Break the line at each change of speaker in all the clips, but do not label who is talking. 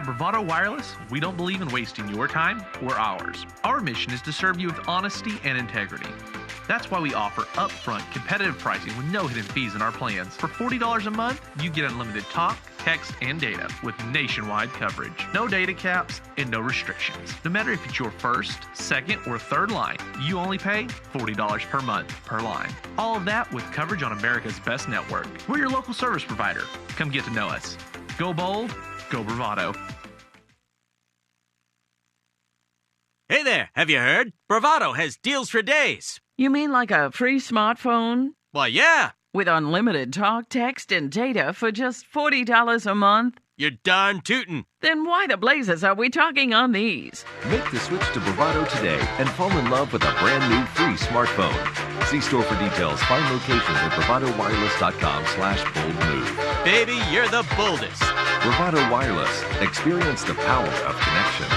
At Bravado Wireless, we don't believe in wasting your time or ours. Our mission is to serve you with honesty and integrity. That's why we offer upfront competitive pricing with no hidden fees in our plans. For $40 a month, you get unlimited talk, text, and data with nationwide coverage. No data caps and no restrictions. No matter if it's your first, second, or third line, you only pay $40 per month per line. All of that with coverage on America's best network. We're your local service provider. Come get to know us. Go bold, go Bravado.
Hey there, have you heard? Bravado has deals for days.
You mean like a free smartphone?
Why, yeah.
With unlimited talk, text, and data for just $40 a month?
You're darn tootin'.
Then why the blazes are we talking on these?
Make the switch to Bravado today and fall in love with a brand new free smartphone. See store for details. Find locations at bravadowireless.com/boldmove.
Baby, you're the boldest.
Bravado Wireless. Experience the power of connection.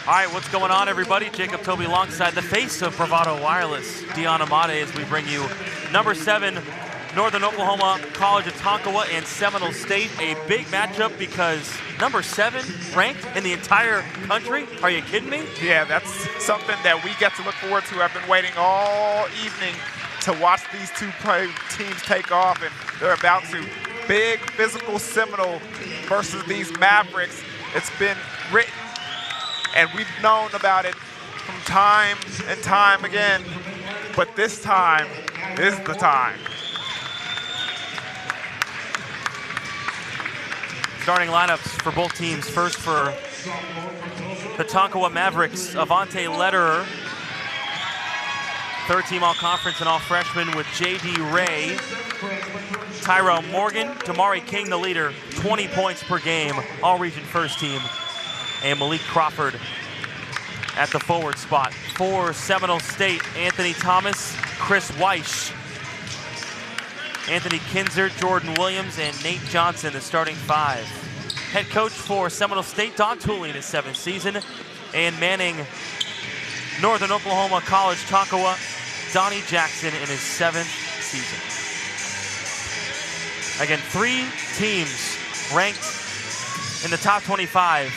All right, what's going on, everybody? Jacob Toby alongside the face of Bravado Wireless, Deion Amade, as we bring you number 7, Northern Oklahoma College of Tonkawa and Seminole State. A big matchup because number 7 ranked in the entire country. Are you kidding me?
Yeah, that's something that we get to look forward to. I've been waiting all evening to watch these two teams take off, and they're about to. Big physical Seminole versus these Mavericks. It's been written, and we've known about it from time and time again, but this time is the time.
Starting lineups for both teams. First for the Tonkawa Mavericks, Avante Lederer, third team all-conference and all-freshman with J.D. Ray, Tyrell Morgan, Damari King, the leader, 20 points per game, all-region first team, and Malik Crawford at the forward spot. For Seminole State, Anthony Thomas, Chris Weish, Anthony Kinzer, Jordan Williams, and Nate Johnson, the starting 5. Head coach for Seminole State, Don Tooley, in his 7th season, and manning Northern Oklahoma College Tonkawa, Donnie Jackson, in his 7th season. Again, 3 teams ranked in the top 25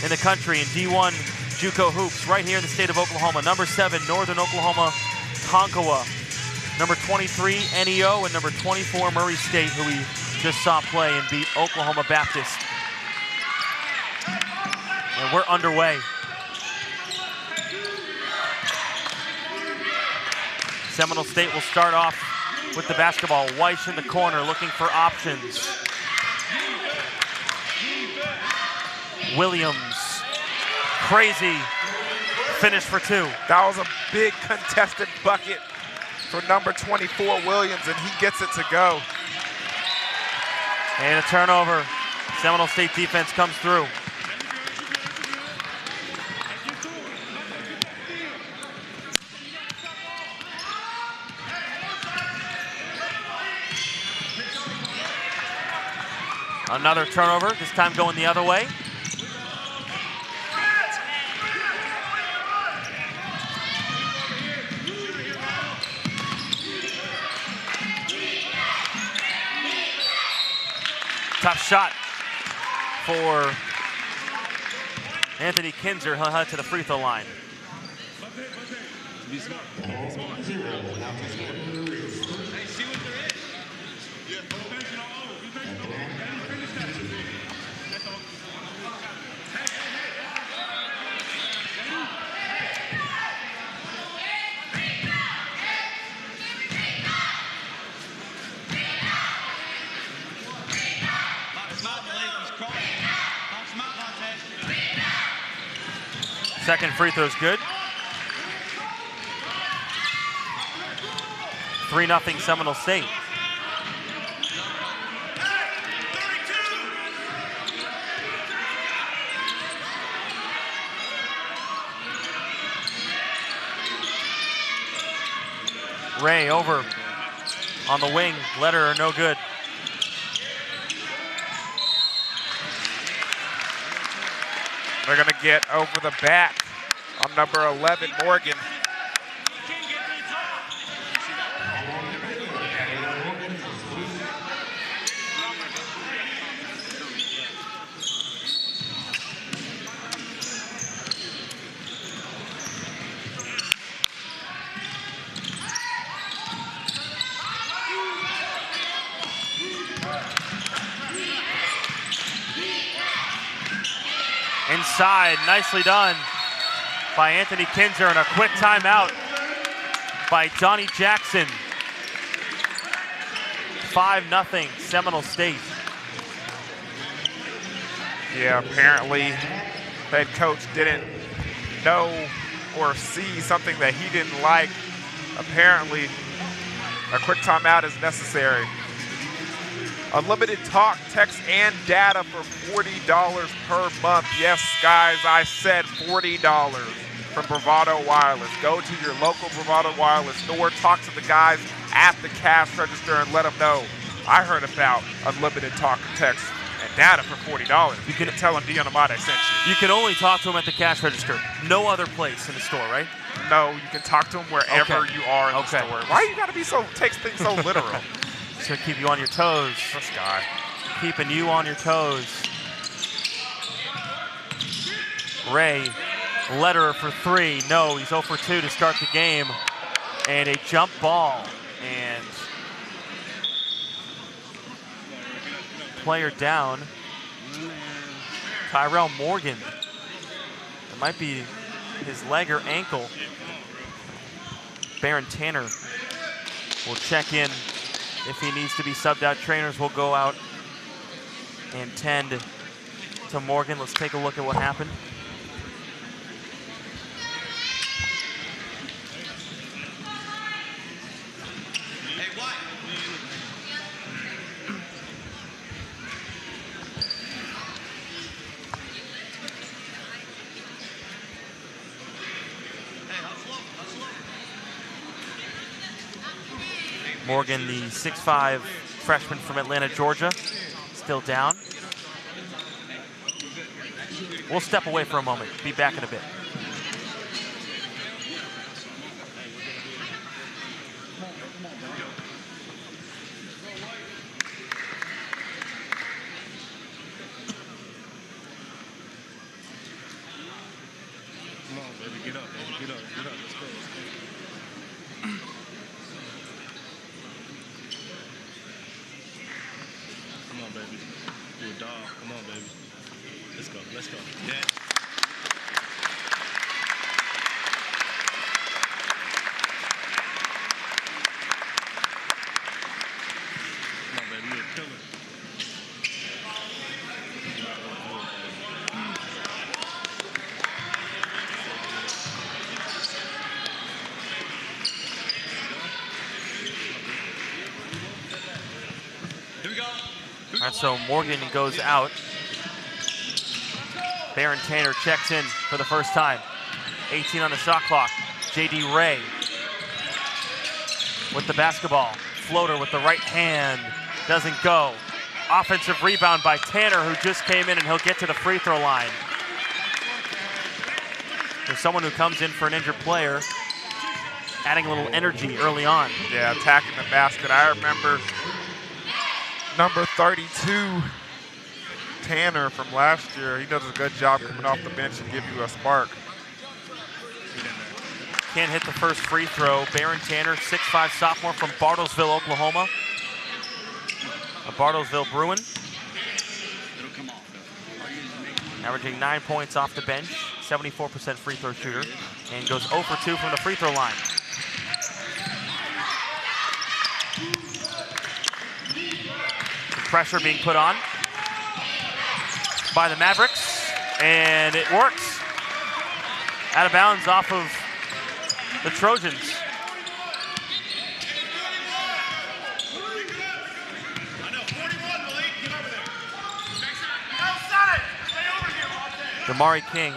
in the country in D1 JUCO hoops right here in the state of Oklahoma. Number 7, Northern Oklahoma Tonkawa. Number 23, NEO, and number 24, Murray State, who we just saw play and beat Oklahoma Baptist. And we're underway. Seminole State will start off with the basketball. Weish in the corner looking for options. Williams, crazy finish for 2.
That was a big contested bucket for number 24, Williams, and he gets it to go.
And a turnover. Seminole State defense comes through. Another turnover, this time going the other way. Tough shot for Anthony Kinzer. He'll head to the free throw line. Second free throw's good. 3-0 Seminole State. Ray over on the wing. Lederer no good.
They're going to get over the back on number 11, Morgan.
Inside, nicely done by Anthony Kinzer, and a quick timeout by Donnie Jackson. 5-0 Seminole State.
Yeah, apparently head coach didn't know or see something that he didn't like. Apparently, a quick timeout is necessary. Unlimited talk, text, and data for $40 per month. Yes, guys, I said $40 from Bravado Wireless. Go to your local Bravado Wireless store, talk to the guys at the cash register, and let them know I heard about unlimited talk, text, and data for $40. You can tell them Deion Amade sent you.
You can only talk to them at the cash register. No other place in the store, right?
No, you can talk to them wherever you are in the store. Why you gotta be takes things so literal?
It's gonna keep you on your toes.
This guy.
Keeping you on your toes. Ray, Lederer for 3. No, he's 0 for 2 to start the game. And a jump ball. And player down. Tyrell Morgan. It might be his leg or ankle. Baron Tanner will check in. If he needs to be subbed out, trainers will go out and tend to Morgan. Let's take a look at what happened. Morgan, the 6'5" freshman from Atlanta, Georgia, still down. We'll step away for a moment. Be back in a bit.
Come on, baby, get up, baby, get up, get up. Let's go, let's go. Come on, baby. You a dog. Come on, baby. Let's go. Let's go. Yeah. Come on, baby. You're a killer.
All right, so Morgan goes out. Baron Tanner checks in for the first time. 18 on the shot clock. J.D. Ray with the basketball. Floater with the right hand. Doesn't go. Offensive rebound by Tanner, who just came in, and he'll get to the free throw line. There's someone who comes in for an injured player, adding a little energy early on.
Yeah, attacking the basket. I remember number 32, Tanner from last year. He does a good job coming off the bench and give you a spark.
Can't hit the first free throw. Baron Tanner, 6'5" sophomore from Bartlesville, Oklahoma. A Bartlesville Bruin. Averaging 9 points off the bench, 74% free throw shooter, and goes 0 for 2 from the free throw line. Pressure being put on by the Mavericks, and it works. Out of bounds off of the Trojans. Damari King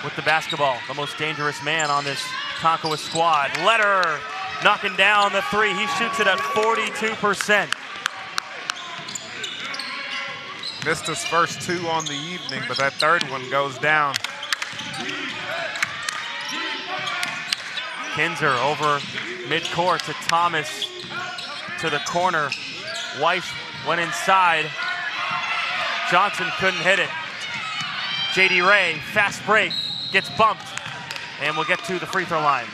with the basketball, the most dangerous man on this Tonkawa squad. Lederer knocking down the 3. He shoots it at 42%.
Missed his first 2 on the evening, but that third one goes down.
Kinzer over midcourt to Thomas to the corner. Weiss went inside. Johnson couldn't hit it. J.D. Ray, fast break, gets bumped, and we'll get to the free throw line.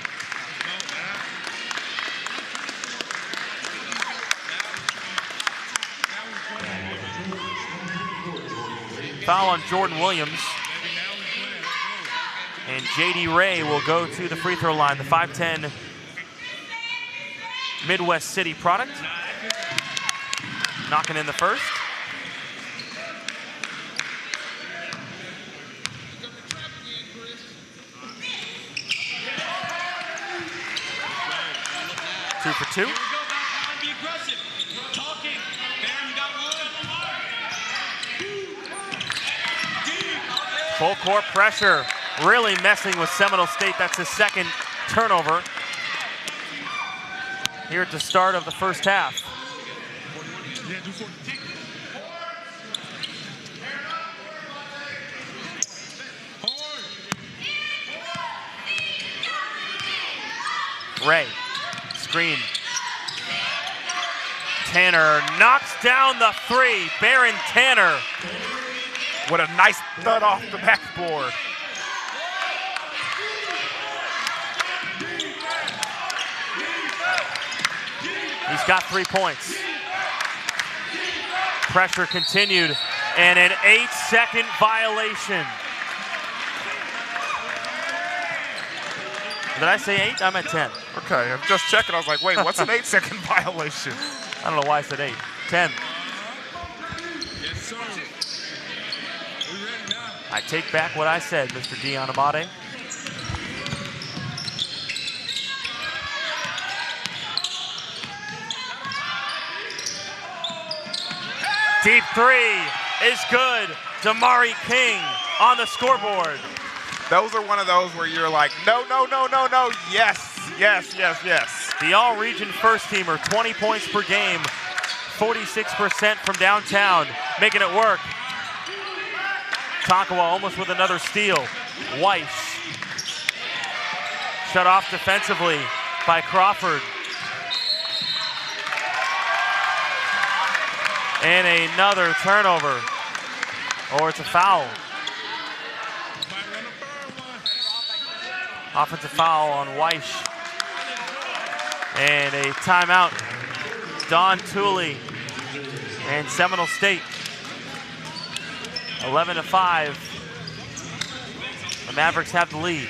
Foul on Jordan Williams. And J.D. Ray will go to the free throw line, the 5'10" Midwest City product. Knocking in the first. Two for two. Full court pressure, really messing with Seminole State. That's his second turnover here at the start of the first half. Ray, screen. Tanner knocks down the three. Baron Tanner.
With a nice thud off the backboard.
He's got 3 points. Pressure continued, and an 8-second violation. Did I say 8? I'm at 10.
Okay, I'm just checking. I was like, wait, what's an 8-second violation?
I don't know why I said 8. 10. I take back what I said, Mr. Deion Amade. Deep three is good. Damari King on the scoreboard.
Those are one of those where you're like, no, no, no, no, no, yes, yes, yes, yes.
The all-region first teamer, 20 points per game, 46% from downtown, making it work. Tonkawa almost with another steal. Weiss shut off defensively by Crawford. And another turnover, or it's a foul. Offensive foul on Weiss. And a timeout. Don Tooley and Seminole State. 11-5. The Mavericks have the lead.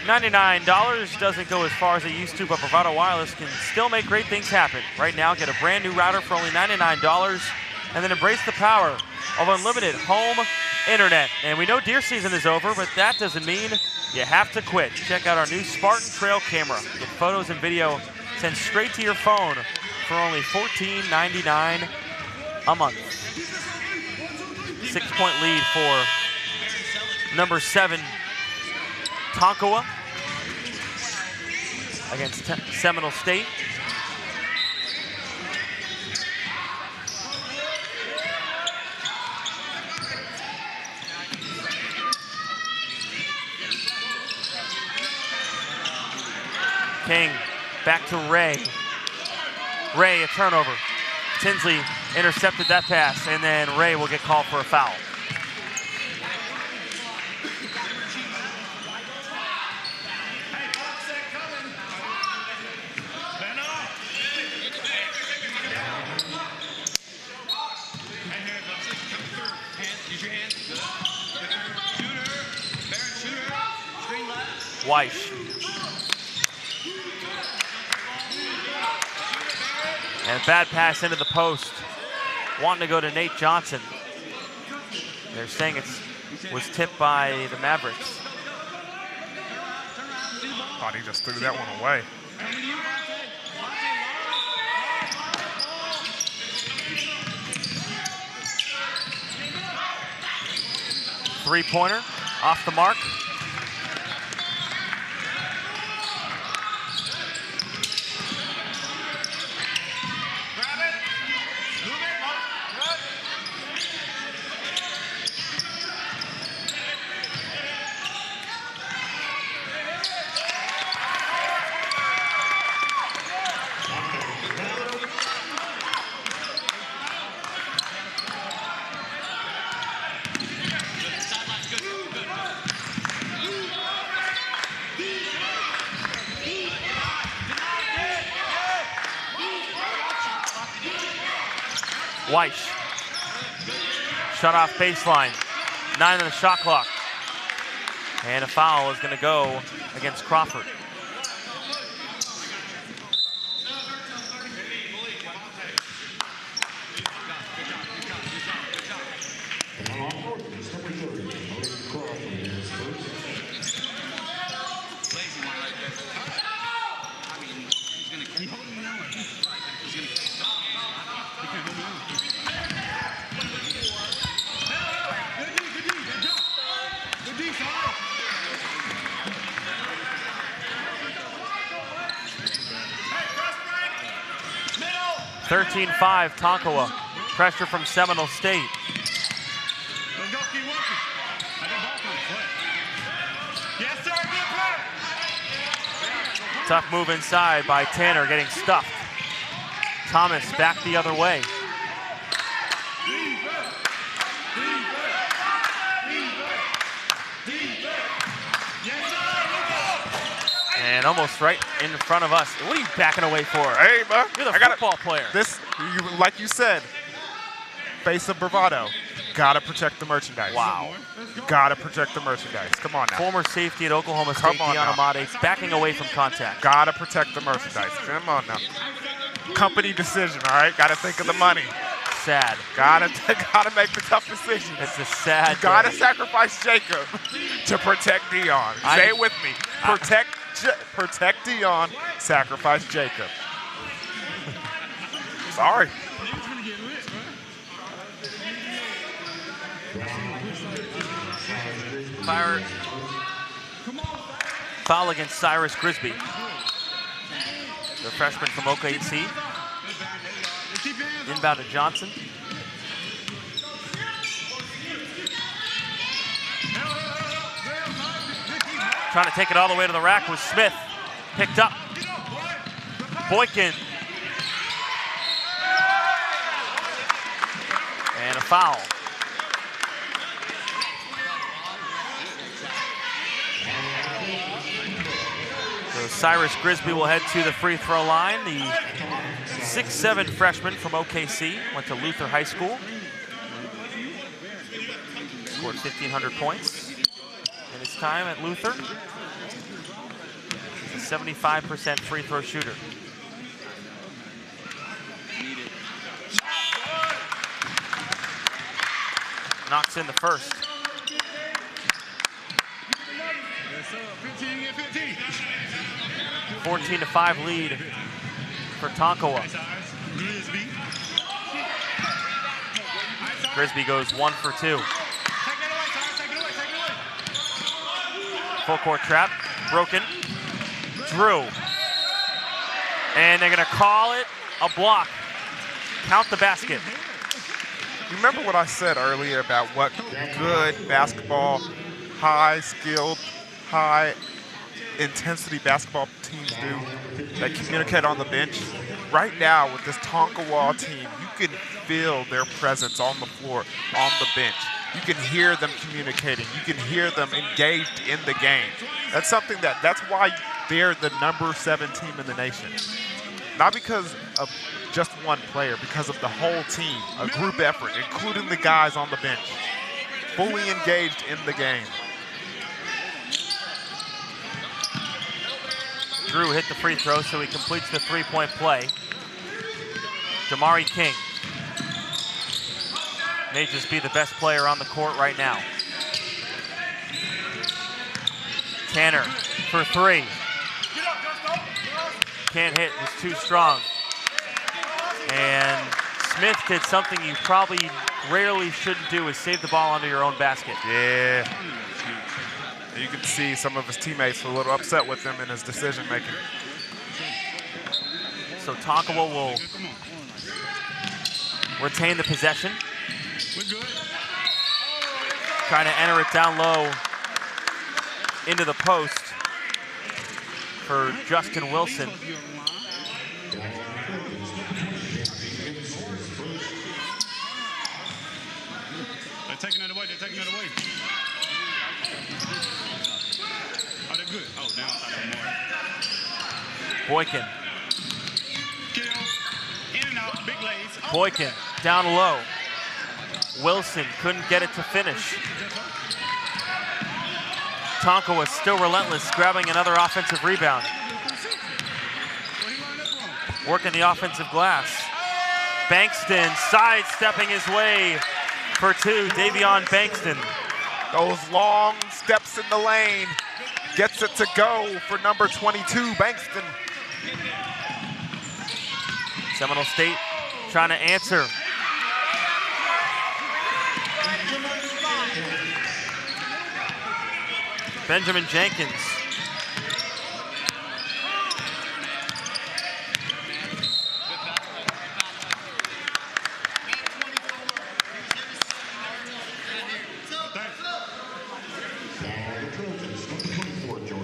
$99 doesn't go as far as it used to, but Bravado Wireless can still make great things happen. Right now, get a brand new router for only $99, and then embrace the power of unlimited home internet. And we know deer season is over, but that doesn't mean you have to quit. Check out our new Spartan Trail camera. Get photos and video sent straight to your phone for only $14.99 a month. 6-point lead for number 7, Tonkawa, against Seminole State. King back to Ray. Ray, a turnover. Tinsley intercepted that pass, and then Ray will get called for a foul. Weiss. And a bad pass into the post. Wanting to go to Nate Johnson. They're saying it was tipped by the Mavericks.
Thought he just threw that one away.
Three-pointer off the mark. Weish. Shut off baseline. 9 on the shot clock. And a foul is going to go against Crawford. Thirteen 5, Tonkawa. Pressure from Seminole State. Tough move inside by Tanner, getting stuffed. Thomas back the other way. And almost right in front of us. What are you backing away for?
Hey, bro.
You're the football player.
This, like you said, face of Bravado. Gotta protect the merchandise.
Wow.
Gotta protect the merchandise. Come on now.
Former safety at Oklahoma State, Deion Amade, backing away from contact.
Gotta protect the merchandise. Come on now. Company decision, all right? Gotta think of the money.
Sad.
Gotta make the tough decisions.
It's a sad
You gotta
day.
sacrifice Jacob to protect Deion. Say it with me. Protect Deion, sacrifice Jacob. Sorry.
Foul against Cyrus Grisby, the freshman from OKC. Inbound to Johnson. Trying to take it all the way to the rack with Smith. Picked up. Boykin. And a foul. So Cyrus Grisby will head to the free throw line. The 6'7" freshman from OKC, went to Luther High School. Scored 1,500 points in his time at Luther. He's a 75% free throw shooter. Knocks in the first. 14-5 lead for Tonkawa. Grisby goes 1 for 2. Full court trap, broken. Drew. And they're gonna call it a block. Count the basket.
You remember what I said earlier about what good basketball, high-skilled, high-intensity basketball teams do? They communicate on the bench. Right now, with this Tonkawa team, you can feel their presence on the floor, on the bench. You can hear them communicating. You can hear them engaged in the game. That's something that's why they're the number 7 team in the nation. Not because of just one player, because of the whole team, a group effort, including the guys on the bench, fully engaged in the game.
Drew hit the free throw, so he completes the three-point play. Jamari King may just be the best player on the court right now. Tanner for 3. Can't hit, was too strong. And Smith did something you probably rarely shouldn't do, is save the ball under your own basket.
Yeah. You can see some of his teammates were a little upset with him in his decision making.
So Tonkawa will retain the possession. Trying to enter it down low into the post for Justin Wilson.
They're taking it away. They're taking it away. Oh, they're good. Oh, down outside of
Boykin.
Kill. In and out. Big lays. Oh.
Boykin down low. Wilson couldn't get it to finish. Tonkawa still relentless, grabbing another offensive rebound. Working the offensive glass. Bankston sidestepping his way for two. Davion Bankston.
Those long steps in the lane. Gets it to go for number 22, Bankston.
Seminole State trying to answer. Benjamin Jenkins.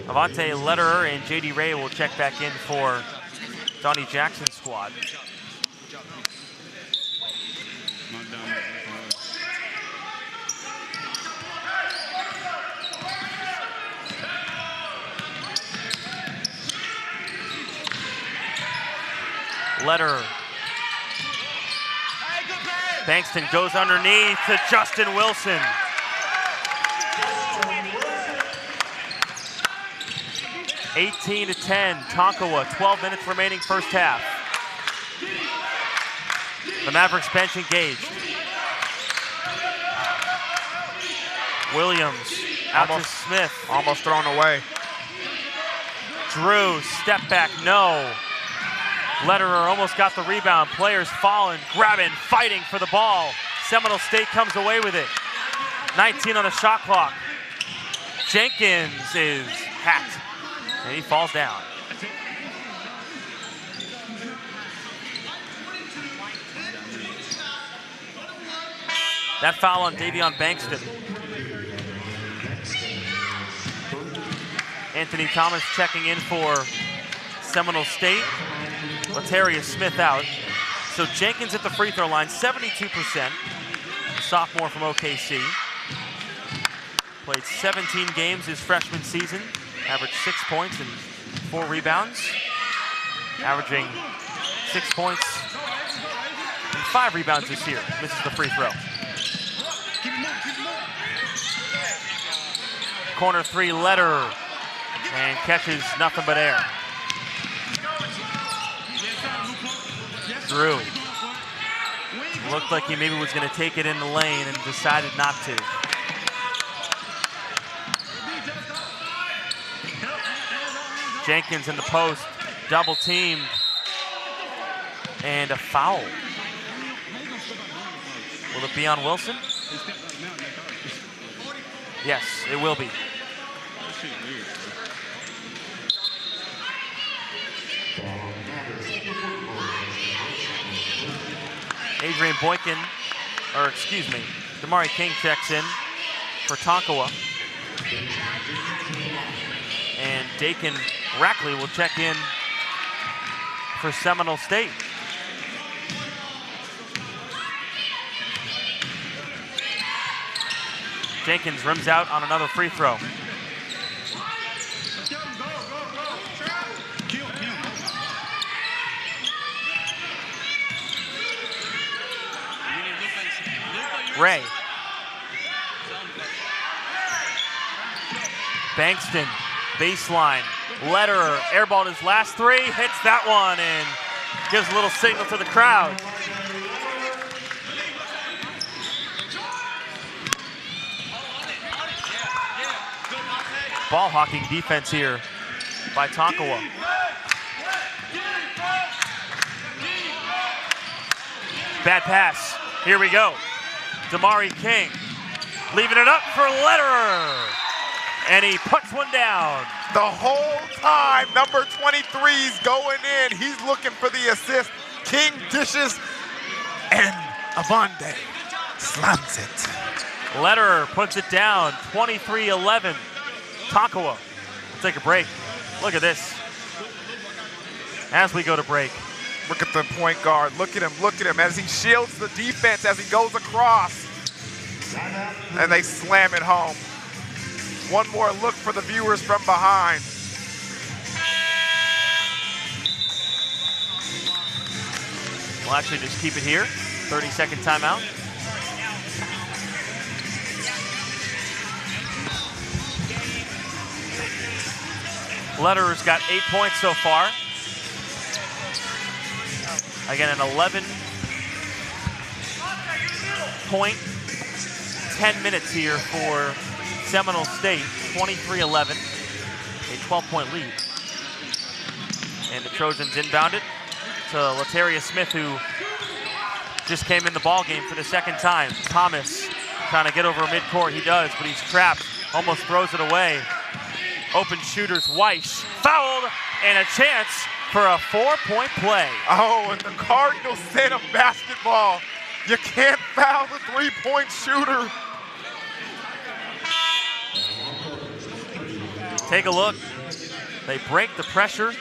Avante Lederer and J.D. Ray will check back in for Donnie Jackson's squad. Lederer. Bankston goes underneath to Justin Wilson. (18-10), Tonkawa, 12 minutes remaining first half. The Mavericks bench engaged. Williams out to Smith.
Almost thrown away.
Drew, step back, no. Lederer almost got the rebound. Players falling, grabbing, fighting for the ball. Seminole State comes away with it. 19 on the shot clock. Jenkins is hacked, and he falls down. That foul on Davion Bankston. Anthony Thomas checking in for Seminole State. Latarius Smith out. So Jenkins at the free throw line, 72%. Sophomore from OKC. Played 17 games his freshman season. Averaged 6 points and 4 rebounds. Averaging 6 points and 5 rebounds this year. Misses the free throw. Corner three, Lederer. And catches nothing but air. Drew. Looked like he maybe was going to take it in the lane and decided not to. Jenkins in the post, double teamed, and a foul. Will it be on Wilson? Yes, it will be. Adrian Boykin, or excuse me, Damari King checks in for Tonkawa. And Dakin Rackley will check in for Seminole State. Jenkins rims out on another free throw. Ray. Bankston, baseline. Lederer airballed his last three, hits that one and gives a little signal to the crowd. Ball hawking defense here by Tonkawa. Bad pass. Here we go. Damari King leaving it up for Lederer. And he puts one down.
The whole time, number 23's going in. He's looking for the assist. King dishes, and Avante slams it.
Lederer puts it down, 23-11. Tonkawa will take a break. Look at this. As we go to break.
Look at the point guard. Look at him as he shields the defense as he goes across. And they slam it home. One more look for the viewers from behind.
We'll actually just keep it here. 30-second timeout. Lederer's got 8 points so far. Again, an 11-point, 10 minutes here for Seminole State, 23-11, a 12-point lead. And the Trojans inbound it to Lataria Smith, who just came in the ball game for the second time. Thomas trying to get over midcourt. He does, but he's trapped. Almost throws it away. Open shooters, Weiss fouled, and a chance for a 4-point play.
Oh, and the Cardinals said of basketball, you can't foul the three-point shooter.
Take a look. They break the pressure,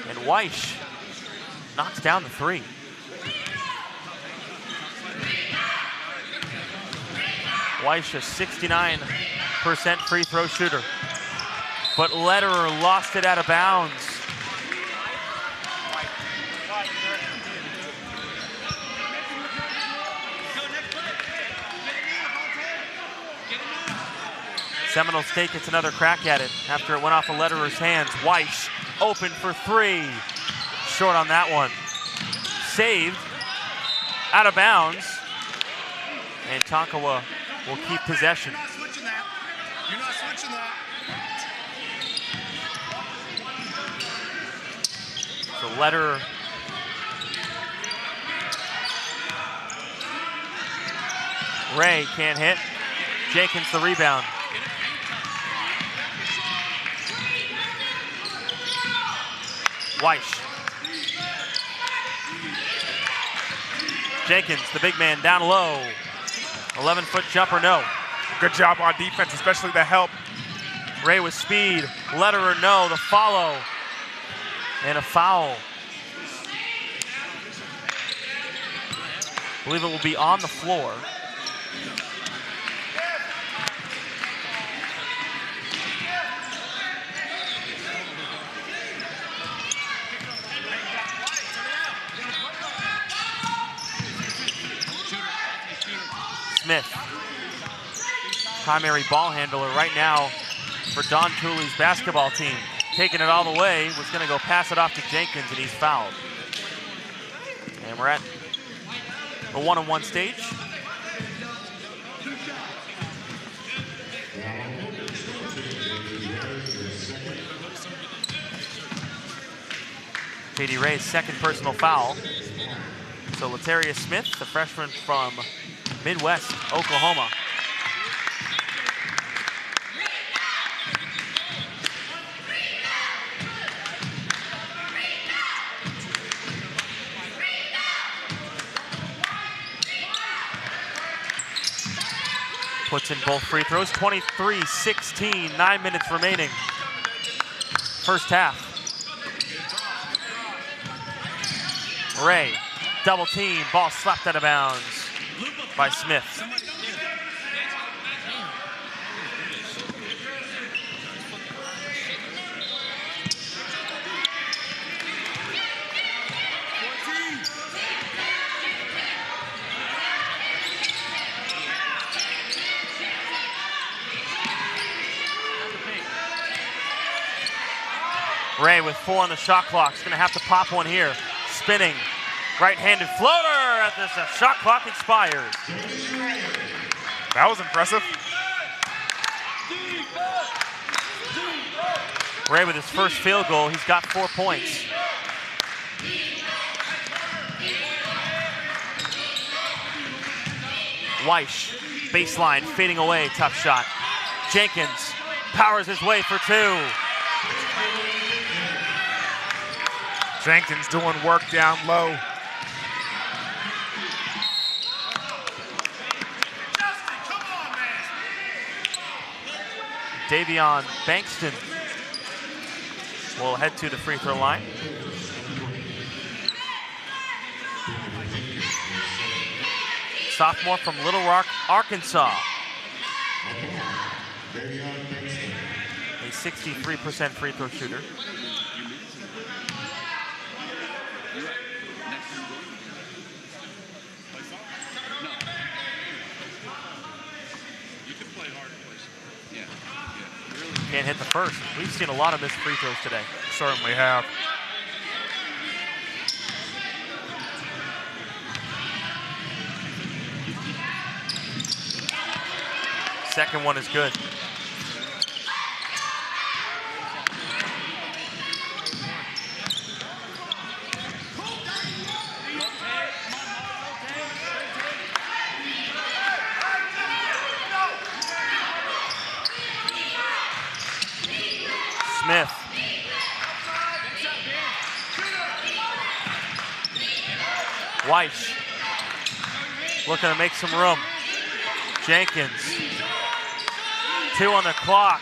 and Weiss knocks down the three. Weiss, a 69% free throw shooter. But Lederer lost it out of bounds. Seminole State gets another crack at it after it went off of Lederer's hands. Weiss open for three. Short on that one. Saved. Out of bounds. And Tonkawa will keep possession.
You're not switching that. You're not switching that.
So Lederer Ray can't hit. Jenkins the rebound. Weiss. Jenkins, the big man, down low. 11-foot jumper, no.
Good job on defense, especially the help.
Ray with speed. Lederer, no. The follow. And a foul. I believe it will be on the floor. Smith, primary ball handler right now for Don Cooley's basketball team. Taking it all the way, was going to go pass it off to Jenkins, and he's fouled. And we're at a one-on-one stage. J.D. Ray's second personal foul. So Lataria Smith, the freshman from Midwest Oklahoma. Puts in both free throws. 23-16, 9 minutes remaining. First half. Ray, double team, ball slapped out of bounds by Smith. Ray with 4 on the shot clock. He's gonna have to pop one here. Spinning, right-handed floater as the shot clock expires.
That was impressive.
Ray with his first field goal, he's got 4 points. Weiss, baseline, fading away, tough shot. Jenkins powers his way for 2.
Jenkins doing work down low.
Davion Bankston will head to the free throw line. Sophomore from Little Rock, Arkansas. A 63% free throw shooter. can't hit the first. We've seen a lot of missed free throws today.
Certainly have.
Second one is good. Smith. Weiss looking to make some room. Jenkins. 2 on the clock.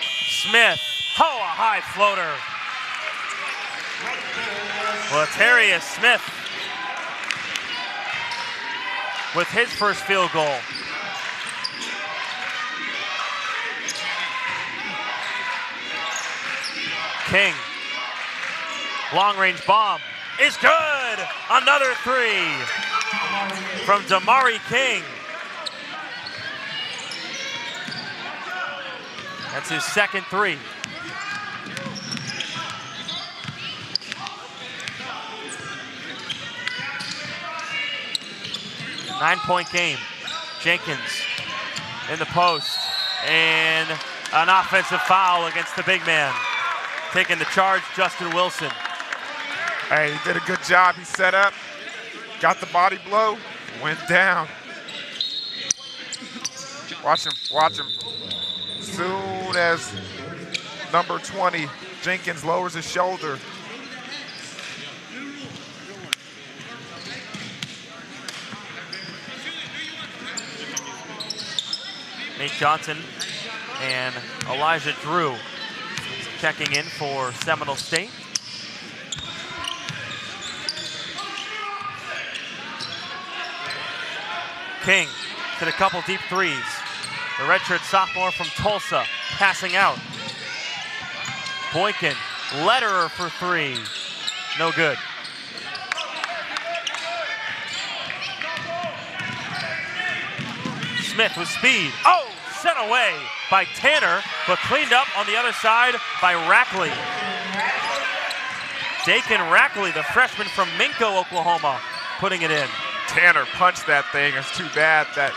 Smith. Oh, a high floater. Latarius Smith with his first field goal. King. Long range bomb is good. Another 3 from Damari King. That's his second 3. Nine-point game. Jenkins in the post. And an offensive foul against the big man. Taking the charge, Justin Wilson.
Hey, he did a good job. He set up, got the body blow, went down. Watch him, watch him. Soon as number 20, Jenkins, lowers his shoulder.
Nate Johnson and Elijah Drew checking in for Seminole State. King hit a couple deep threes. The redshirt sophomore from Tulsa passing out. Boykin, Lederer for 3. No good. Smith with speed. Oh, sent away by Tanner, but cleaned up on the other side by Rackley. Dakin Rackley, the freshman from Minko, Oklahoma, putting it in.
Tanner punched that thing. It's too bad that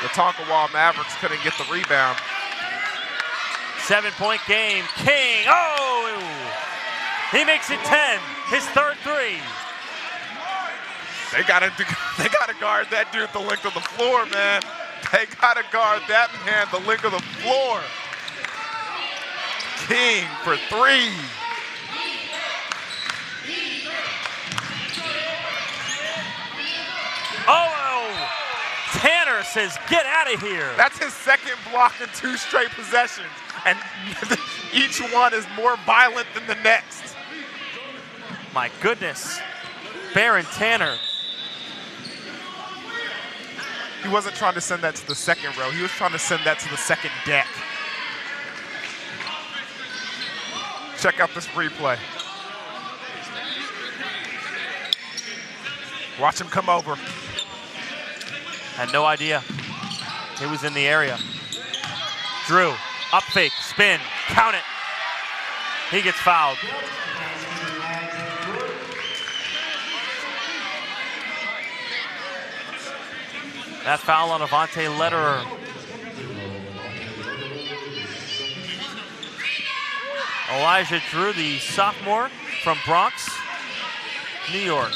the Tonkawa Mavericks couldn't get the rebound.
7-point game. King. Oh! He makes it 10. His third 3.
They gotta guard that dude the length of the floor, man. They gotta guard that man the length of the floor. King for 3.
Oh! Tanner says, get out of here.
That's his second block in 2 straight possessions, and each one is more violent than the next.
My goodness. Baron Tanner.
He wasn't trying to send that to the second row. He was trying to send that to the second deck. Check out this replay. Watch him come over.
Had no idea he was in the area. Drew, up fake, spin, count it. He gets fouled. That foul on Avante Lederer. Elijah Drew, the sophomore from Bronx, New York.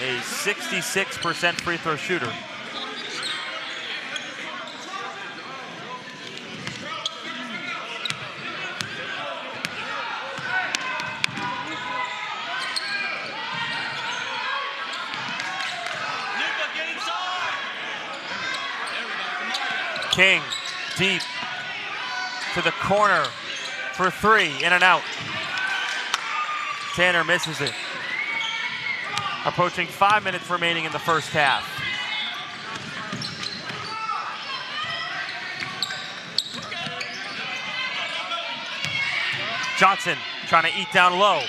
A 66% free throw shooter. King, deep to the corner for 3, in and out. Tanner misses it. Approaching 5 minutes remaining in the first half. Johnson trying to eat down low.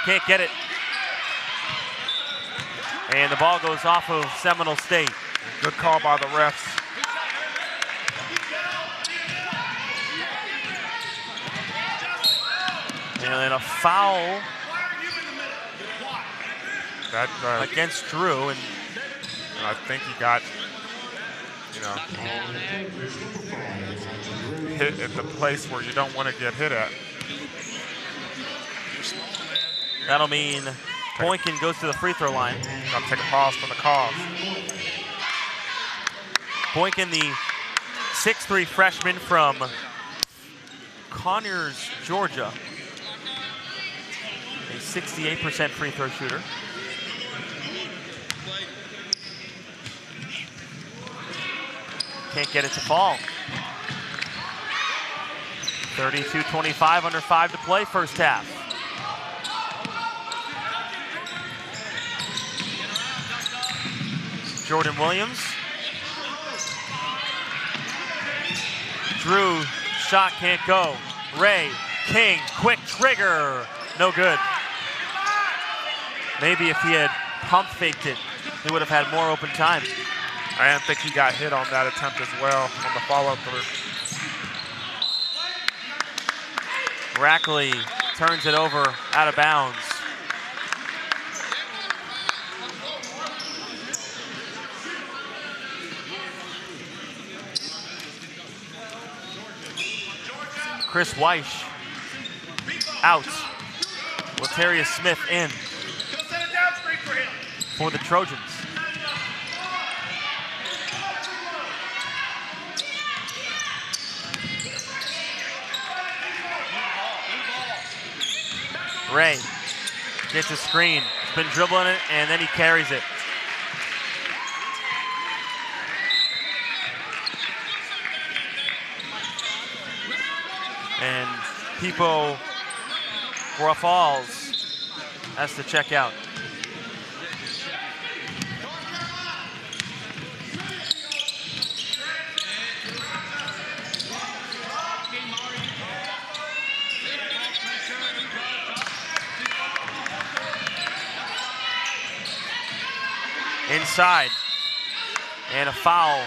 Can't get it. And the ball goes off of Seminole State.
Good call by the refs.
And a foul
That
against Drew, and
I think he got, hit at the place where you don't want to get hit at.
that'll mean Boykin goes to the free throw line.
Got to take a pause from the cause.
Boykin, the 6'3" freshman from Conyers, Georgia. A 68% free throw shooter. Can't get it to fall. 32-25, under 5 to play, first half. Jordan Williams. Drew, shot can't go. Ray, King, quick trigger. No good. Maybe if he had pump faked it, he would have had more open time.
I didn't think he got hit on that attempt as well on the follow through.
Rackley turns it over out of bounds. Chris Weish out. Latarius Smith in for the Trojans. Ray gets a screen, he's been dribbling it, and then he carries it. And Pipo Gruffalls has to check out. Inside, and a foul.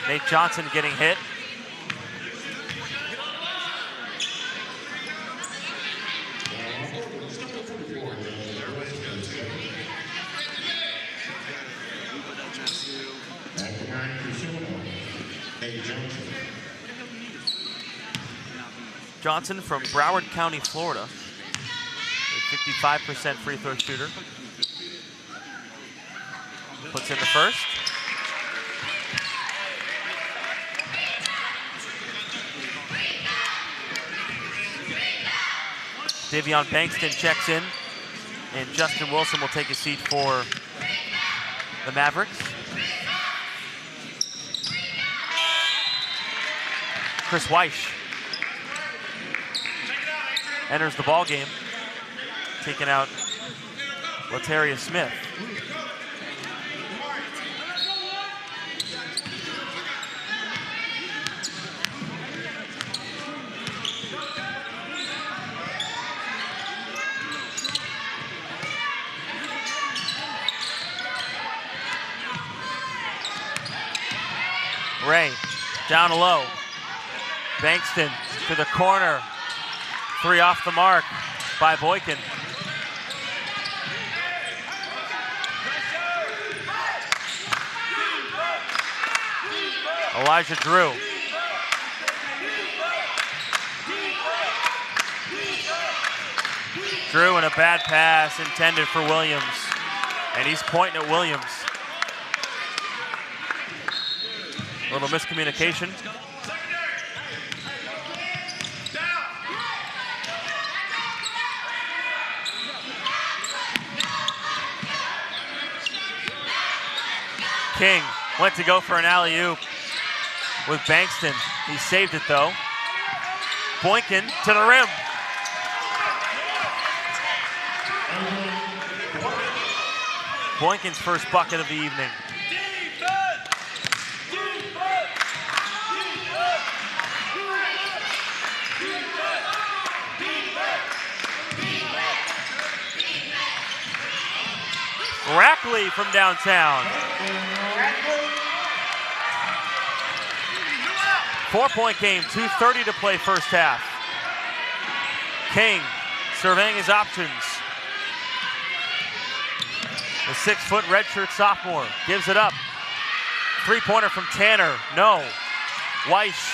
Nate Johnson getting hit. Johnson from Broward County, Florida, a 55% free throw shooter. Puts in the first. Davion Bankston checks in, and Justin Wilson will take a seat for the Mavericks. Chris Weish enters the ball game, taking out Latarius Smith. Ray down low. Bankston to the corner. 3 off the mark by Boykin. Elijah Drew. Drew and a bad pass intended for Williams. And he's pointing at Williams. A little miscommunication. King went to go for an alley-oop with Bankston. He saved it though. Boykin to the rim. Boykin's first bucket of the evening. Rackley from downtown. 4-point game, 2:30 to play first half. King surveying his options. The 6-foot redshirt sophomore gives it up. Three-pointer from Tanner, no. Weiss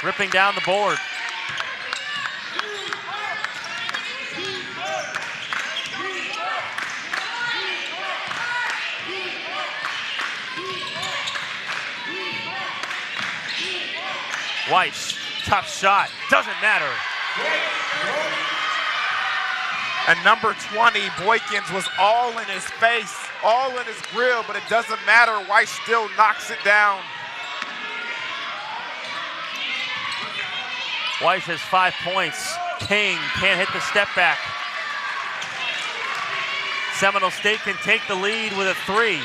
ripping down the board. Weiss, tough shot, doesn't matter.
And number 20, Boykins, was all in his face, all in his grill, but it doesn't matter. Weiss still knocks it down.
Weiss has 5 points. King can't hit the step back. Seminole State can take the lead with a 3.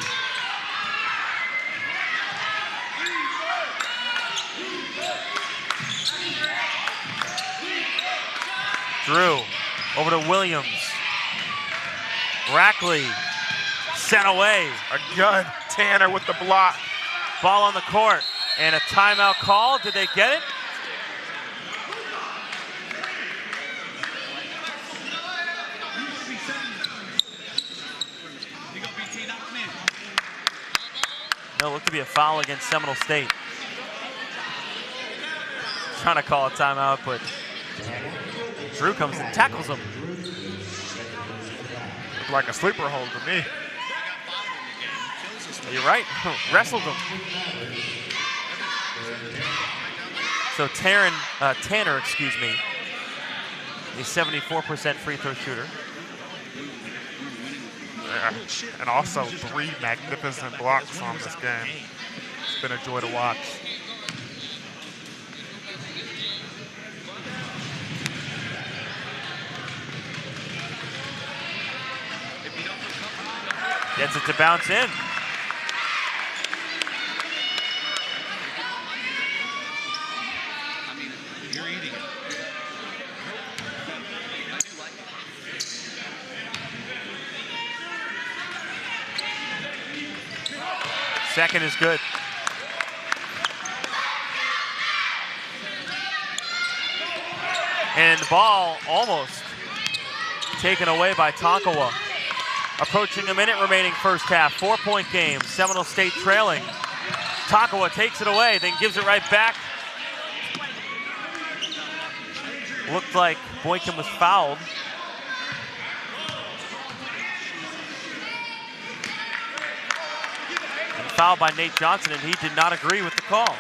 Drew over to Williams. Rackley sent away.
Again, Tanner with the block.
Ball on the court and a timeout call. Did they get it? No, it looked to be a foul against Seminole State. Trying to call a timeout, but Drew comes and tackles him.
Looked like a sleeper hold to me.
You're right, wrestled him. So Tanner, excuse me, a 74% free throw shooter.
Yeah. And also 3 magnificent blocks on this game. It's been a joy to watch.
Gets it to bounce in. Second is good. And the ball almost taken away by Tonkawa. Approaching a minute remaining first half. 4-point game. Seminole State trailing. Tonkawa takes it away, then gives it right back. Looked like Boykin was fouled. And fouled by Nate Johnson, and he did not agree with the call.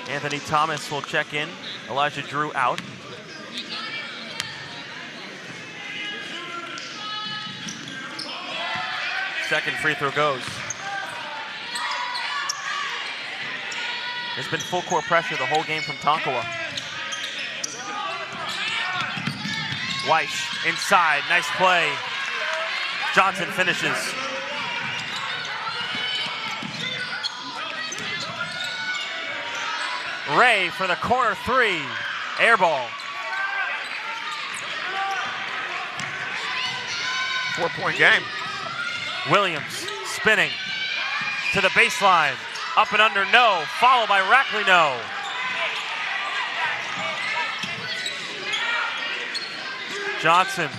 Anthony Thomas will check in. Elijah Drew out. Second free throw goes. There's been full court pressure the whole game from Tonkawa. Weiss inside, nice play. Johnson finishes. Ray for the corner 3, air ball.
4-point game.
Williams spinning to the baseline, up and under, no, followed by Rackley, no. Johnson,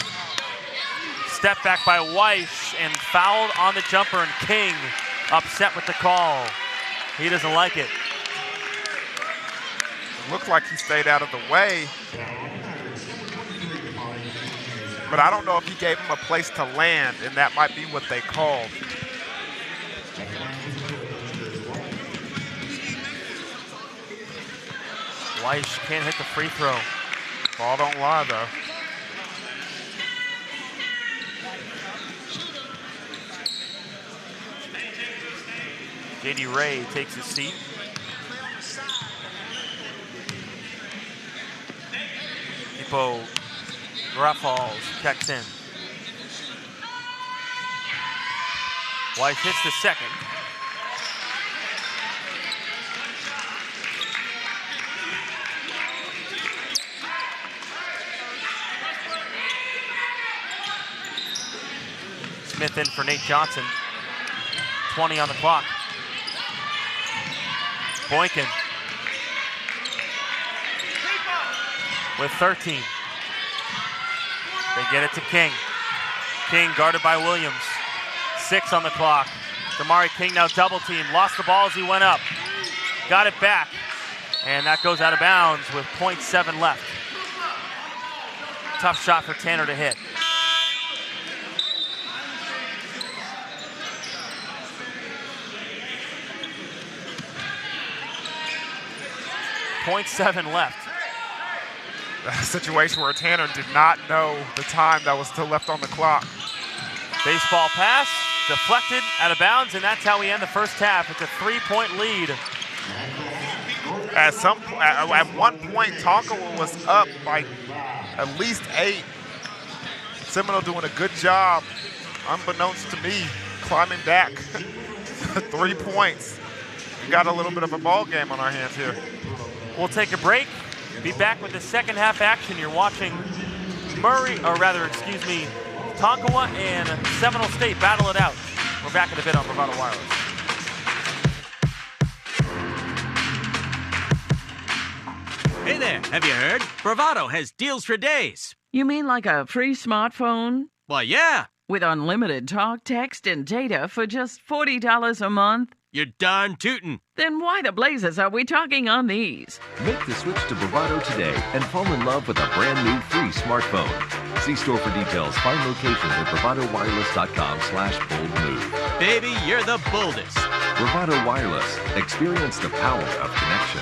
step back by Weiss and fouled on the jumper, and King upset with the call. He doesn't like it.
Looked like he stayed out of the way. But I don't know if he gave him a place to land, and that might be what they called.
Weiss can't hit the free throw.
Ball don't lie, though.
JD Ray takes his seat. Depot Raffles checks in. Weiss hits the second. Smith in for Nate Johnson. 20 on the clock. Boykin with 13. They get it to King. King guarded by Williams. 6 on the clock. Damari King now double team. Lost the ball as he went up. Got it back. And that goes out of bounds with 0.7 left. Tough shot for Tanner to hit. .7 left.
A situation where Tanner did not know the time that was still left on the clock.
Baseball pass, deflected, out of bounds, and that's how we end the first half. It's a 3-point lead.
At one point, Tonkawa was up by at least 8. Seminole doing a good job, unbeknownst to me, climbing back 3 points. We got a little bit of a ball game on our hands here.
We'll take a break. Be back with the second half action. You're watching Tonkawa and Seminole State battle it out. We're back in a bit on Bravado Wireless.
Hey there, have you heard? Bravado has deals for days.
You mean like a free smartphone?
Why, yeah.
With unlimited talk, text, and data for just $40 a month?
You're darn tootin'.
Then why the blazes are we talking on these?
Make the switch to Bravado today and fall in love with a brand new free smartphone. See store for details. Find locations at bravadowireless.com/boldmove.
Baby, you're the boldest.
Bravado Wireless. Experience the power of connection.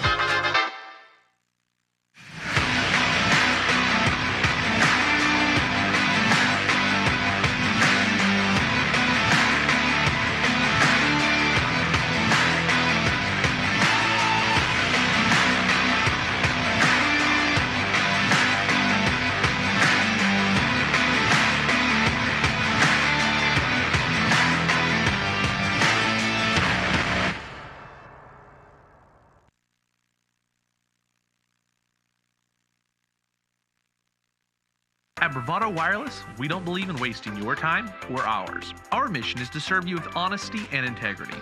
At Bravado Wireless, we don't believe in wasting your time or ours. Our mission is to serve you with honesty and integrity.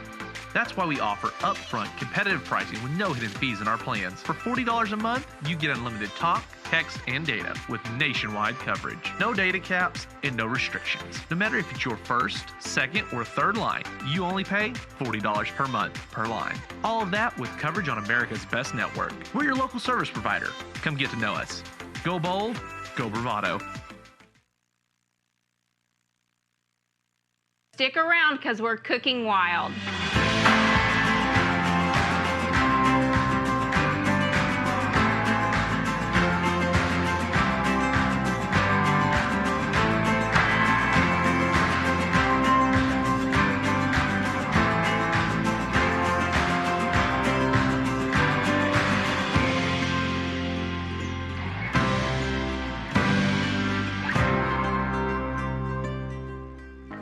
That's why we offer upfront competitive pricing with no hidden fees in our plans. For $40 a month, you get unlimited talk, text, and data with nationwide coverage. No data caps and no restrictions. No matter if it's your first, second, or third line, you only pay $40 per month per line. All of that with coverage on America's best network. We're your local service provider. Come get to know us. Go bold, go Bravado.
Stick around because we're cooking wild.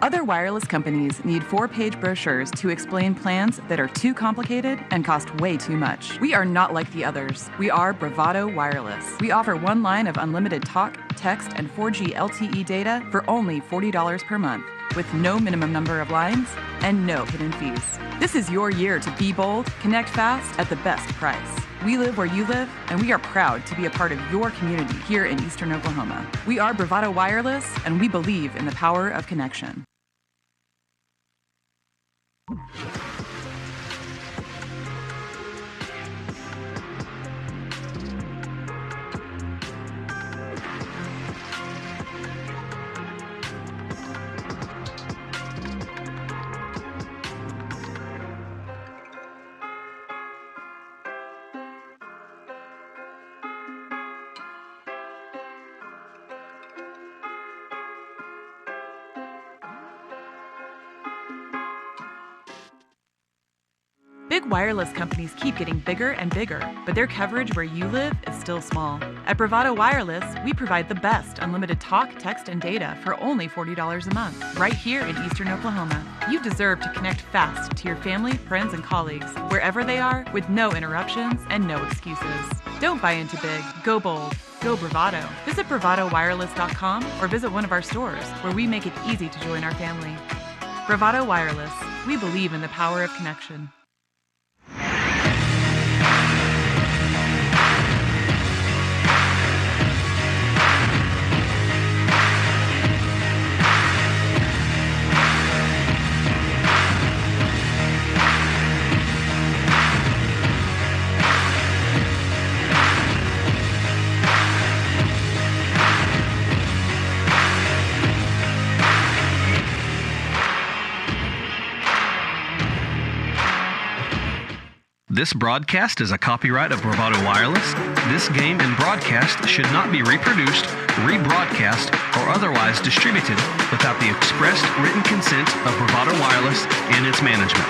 Other wireless companies need 4-page brochures to explain plans that are too complicated and cost way too much. We are not like the others. We are Bravado Wireless. We offer 1 line of unlimited talk, text, and 4G LTE data for only $40 per month, with no minimum number of lines and no hidden fees. This is your year to be bold, connect fast at the best price. We live where you live, and we are proud to be a part of your community here in Eastern Oklahoma. We are Bravado Wireless, and we believe in the power of connection. Big wireless companies keep getting bigger and bigger, but their coverage where you live is still small. At Bravado Wireless, we provide the best unlimited talk, text, and data for only $40 a month, right here in Eastern Oklahoma. You deserve to connect fast to your family, friends, and colleagues, wherever they are, with no interruptions and no excuses. Don't buy into big. Go bold. Go Bravado. Visit bravadowireless.com or visit one of our stores where we make it easy to join our family. Bravado Wireless. We believe in the power of connection.
This broadcast is a copyright of Bravado Wireless. This game and broadcast should not be reproduced, rebroadcast, or otherwise distributed without the expressed written consent of Bravado Wireless and its management.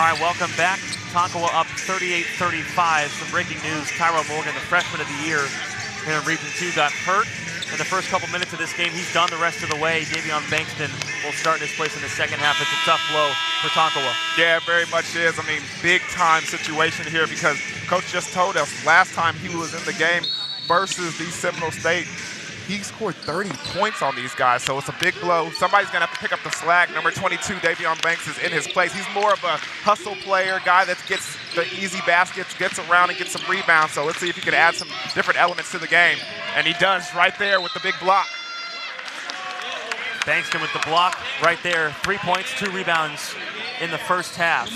All right, welcome back. Tonkawa up 38-35. Some breaking news. Tyrell Morgan, the freshman of the year here in Region 2, got hurt in the first couple minutes of this game. He's done the rest of the way. Davion Bankston will start in his place in the second half. It's a tough blow for Tonkawa.
Yeah, it very much is. I mean, big time situation here because Coach just told us last time he was in the game versus the Seminole State, he scored 30 points on these guys, so it's a big blow. Somebody's going to have to pick up the slack. Number 22, Davion Banks, is in his place. He's more of a hustle player, guy that gets the easy baskets, gets around and gets some rebounds. So let's see if he can add some different elements to the game. And he does right there with the big block.
Bankston with the block right there. 3 points, 2 rebounds in the first half.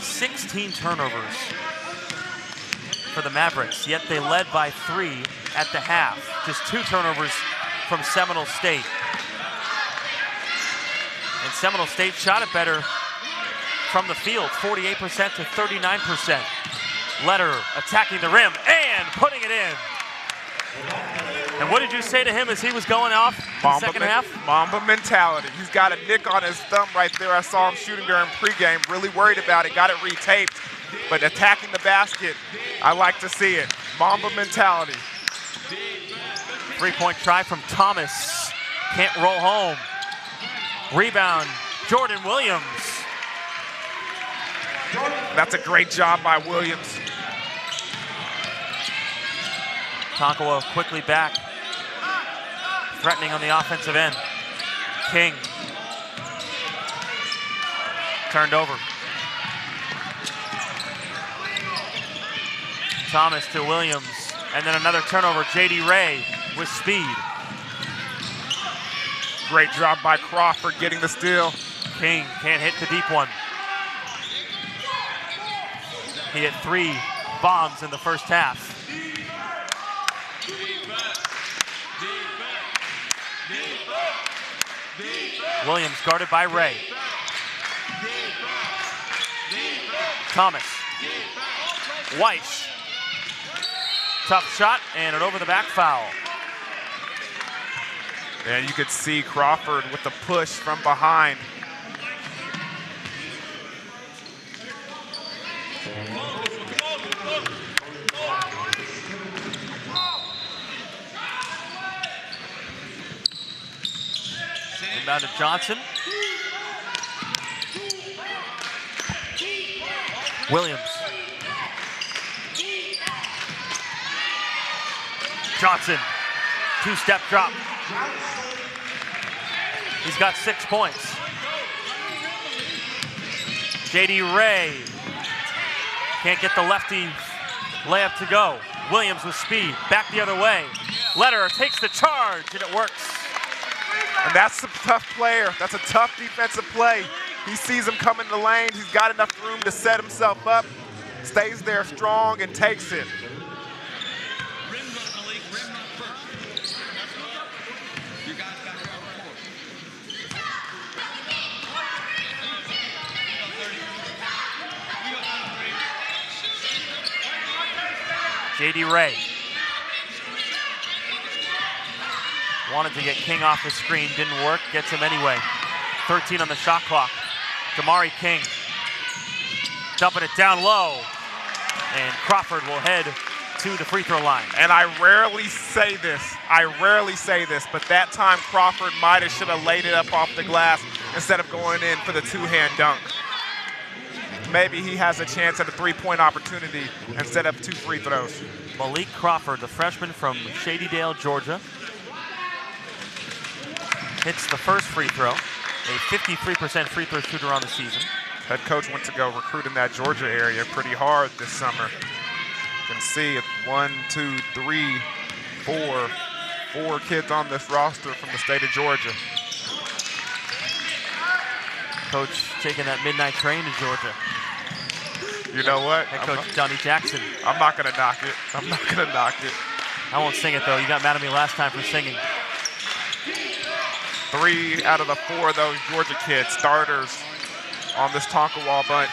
16 turnovers for the Mavericks, yet they led by 3 at the half. Just 2 turnovers from Seminole State. And Seminole State shot it better from the field, 48% to 39%. Letter attacking the rim and putting it in. And what did you say to him as he was going off in the second half?
Mamba mentality. He's got a nick on his thumb right there. I saw him shooting during pregame, really worried about it, got it retaped. But attacking the basket, I like to see it. Mamba mentality.
3-point try from Thomas. Can't roll home. Rebound, Jordan Williams.
That's a great job by Williams.
Tonkawa quickly back. Threatening on the offensive end. King. Turned over. Thomas to Williams. And then another turnover, J.D. Ray with speed.
Great job by Crawford getting the steal.
King can't hit the deep one. He hit 3 bombs in the first half. Williams guarded by Ray. Thomas. Weiss. Tough shot and an over-the-back foul.
And you could see Crawford with the push from behind.
Inbound to Johnson. Williams. Johnson, 2-step drop. He's got 6 points. J.D. Ray can't get the lefty layup to go. Williams with speed, back the other way. Lederer takes the charge, and it works.
And that's a tough player. That's a tough defensive play. He sees him come in the lane. He's got enough room to set himself up, stays there strong, and takes it.
J.D. Ray wanted to get King off the screen, didn't work, gets him anyway. 13 on the shot clock. Damari King dumping it down low, and Crawford will head to the free throw line.
And I rarely say this, but that time Crawford might have should have laid it up off the glass instead of going in for the 2-hand dunk. Maybe he has a chance at a 3-point opportunity instead of 2 free throws.
Malik Crawford, the freshman from Shady Dale, Georgia, hits the first free throw, a 53% free throw shooter on the season.
Head coach went to go recruit in that Georgia area pretty hard this summer. You can see it, 1, 2, 3, 4, 4 kids on this roster from the state of Georgia.
Coach taking that midnight train to Georgia.
You know what?
Head coach Johnny Jackson.
I'm not going to knock it. I'm not going to knock it.
I won't sing it, though. You got mad at me last time for singing.
3 out of the 4 of those Georgia kids, starters on this Tonkawa bunch.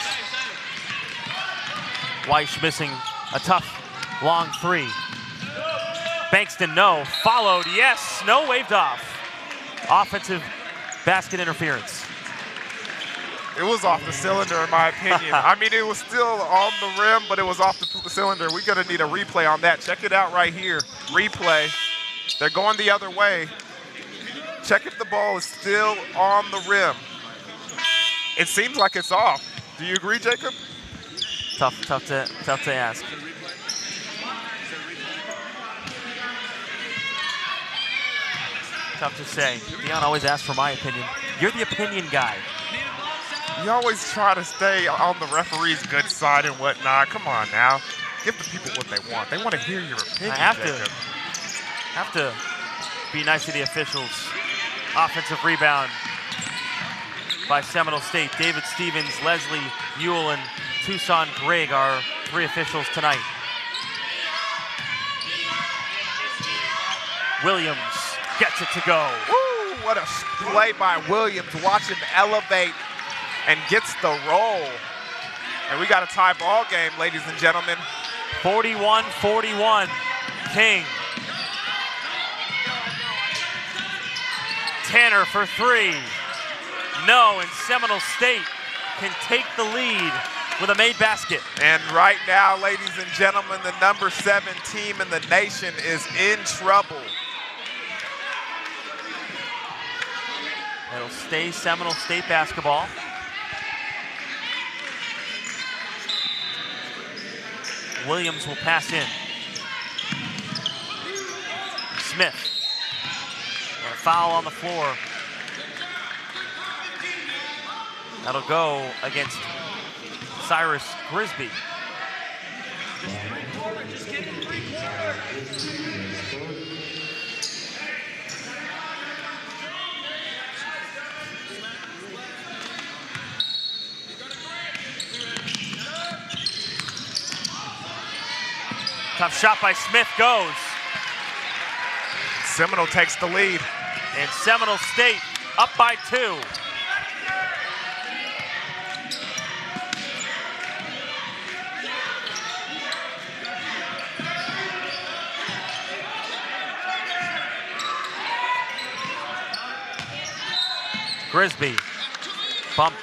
Weiss missing a tough, long 3. Bankston, no. Followed, yes. No, waved off. Offensive basket interference.
It was off the cylinder, in my opinion. I mean, it was still on the rim, but it was off the cylinder. We're going to need a replay on that. Check it out right here. Replay. They're going the other way. Check if the ball is still on the rim. It seems like it's off. Do you agree, Jacob?
Tough to ask. Tough to say. Deion always asks for my opinion. You're the opinion guy.
You always try to stay on the referee's good side and whatnot. Come on now. Give the people what they want. They want to hear your opinion,
I have
Jacob.
to be nice to the officials. Offensive rebound by Seminole State. David Stevens, Leslie Ewell, and Tucson Gregg are 3 officials tonight. Williams gets it to go.
Woo, what a play by Williams. Watch him elevate and gets the roll. And we got a tie ball game, ladies and gentlemen.
41-41, King. Tanner for 3. No, and Seminole State can take the lead with a made basket.
And right now, ladies and gentlemen, the number 7 team in the nation is in trouble.
It'll stay Seminole State basketball. Williams will pass in. Smith. And a foul on the floor. That'll go against Cyrus Grisby. Tough shot by Smith goes.
Seminole takes the lead.
And Seminole State up by 2. Grisby bumped.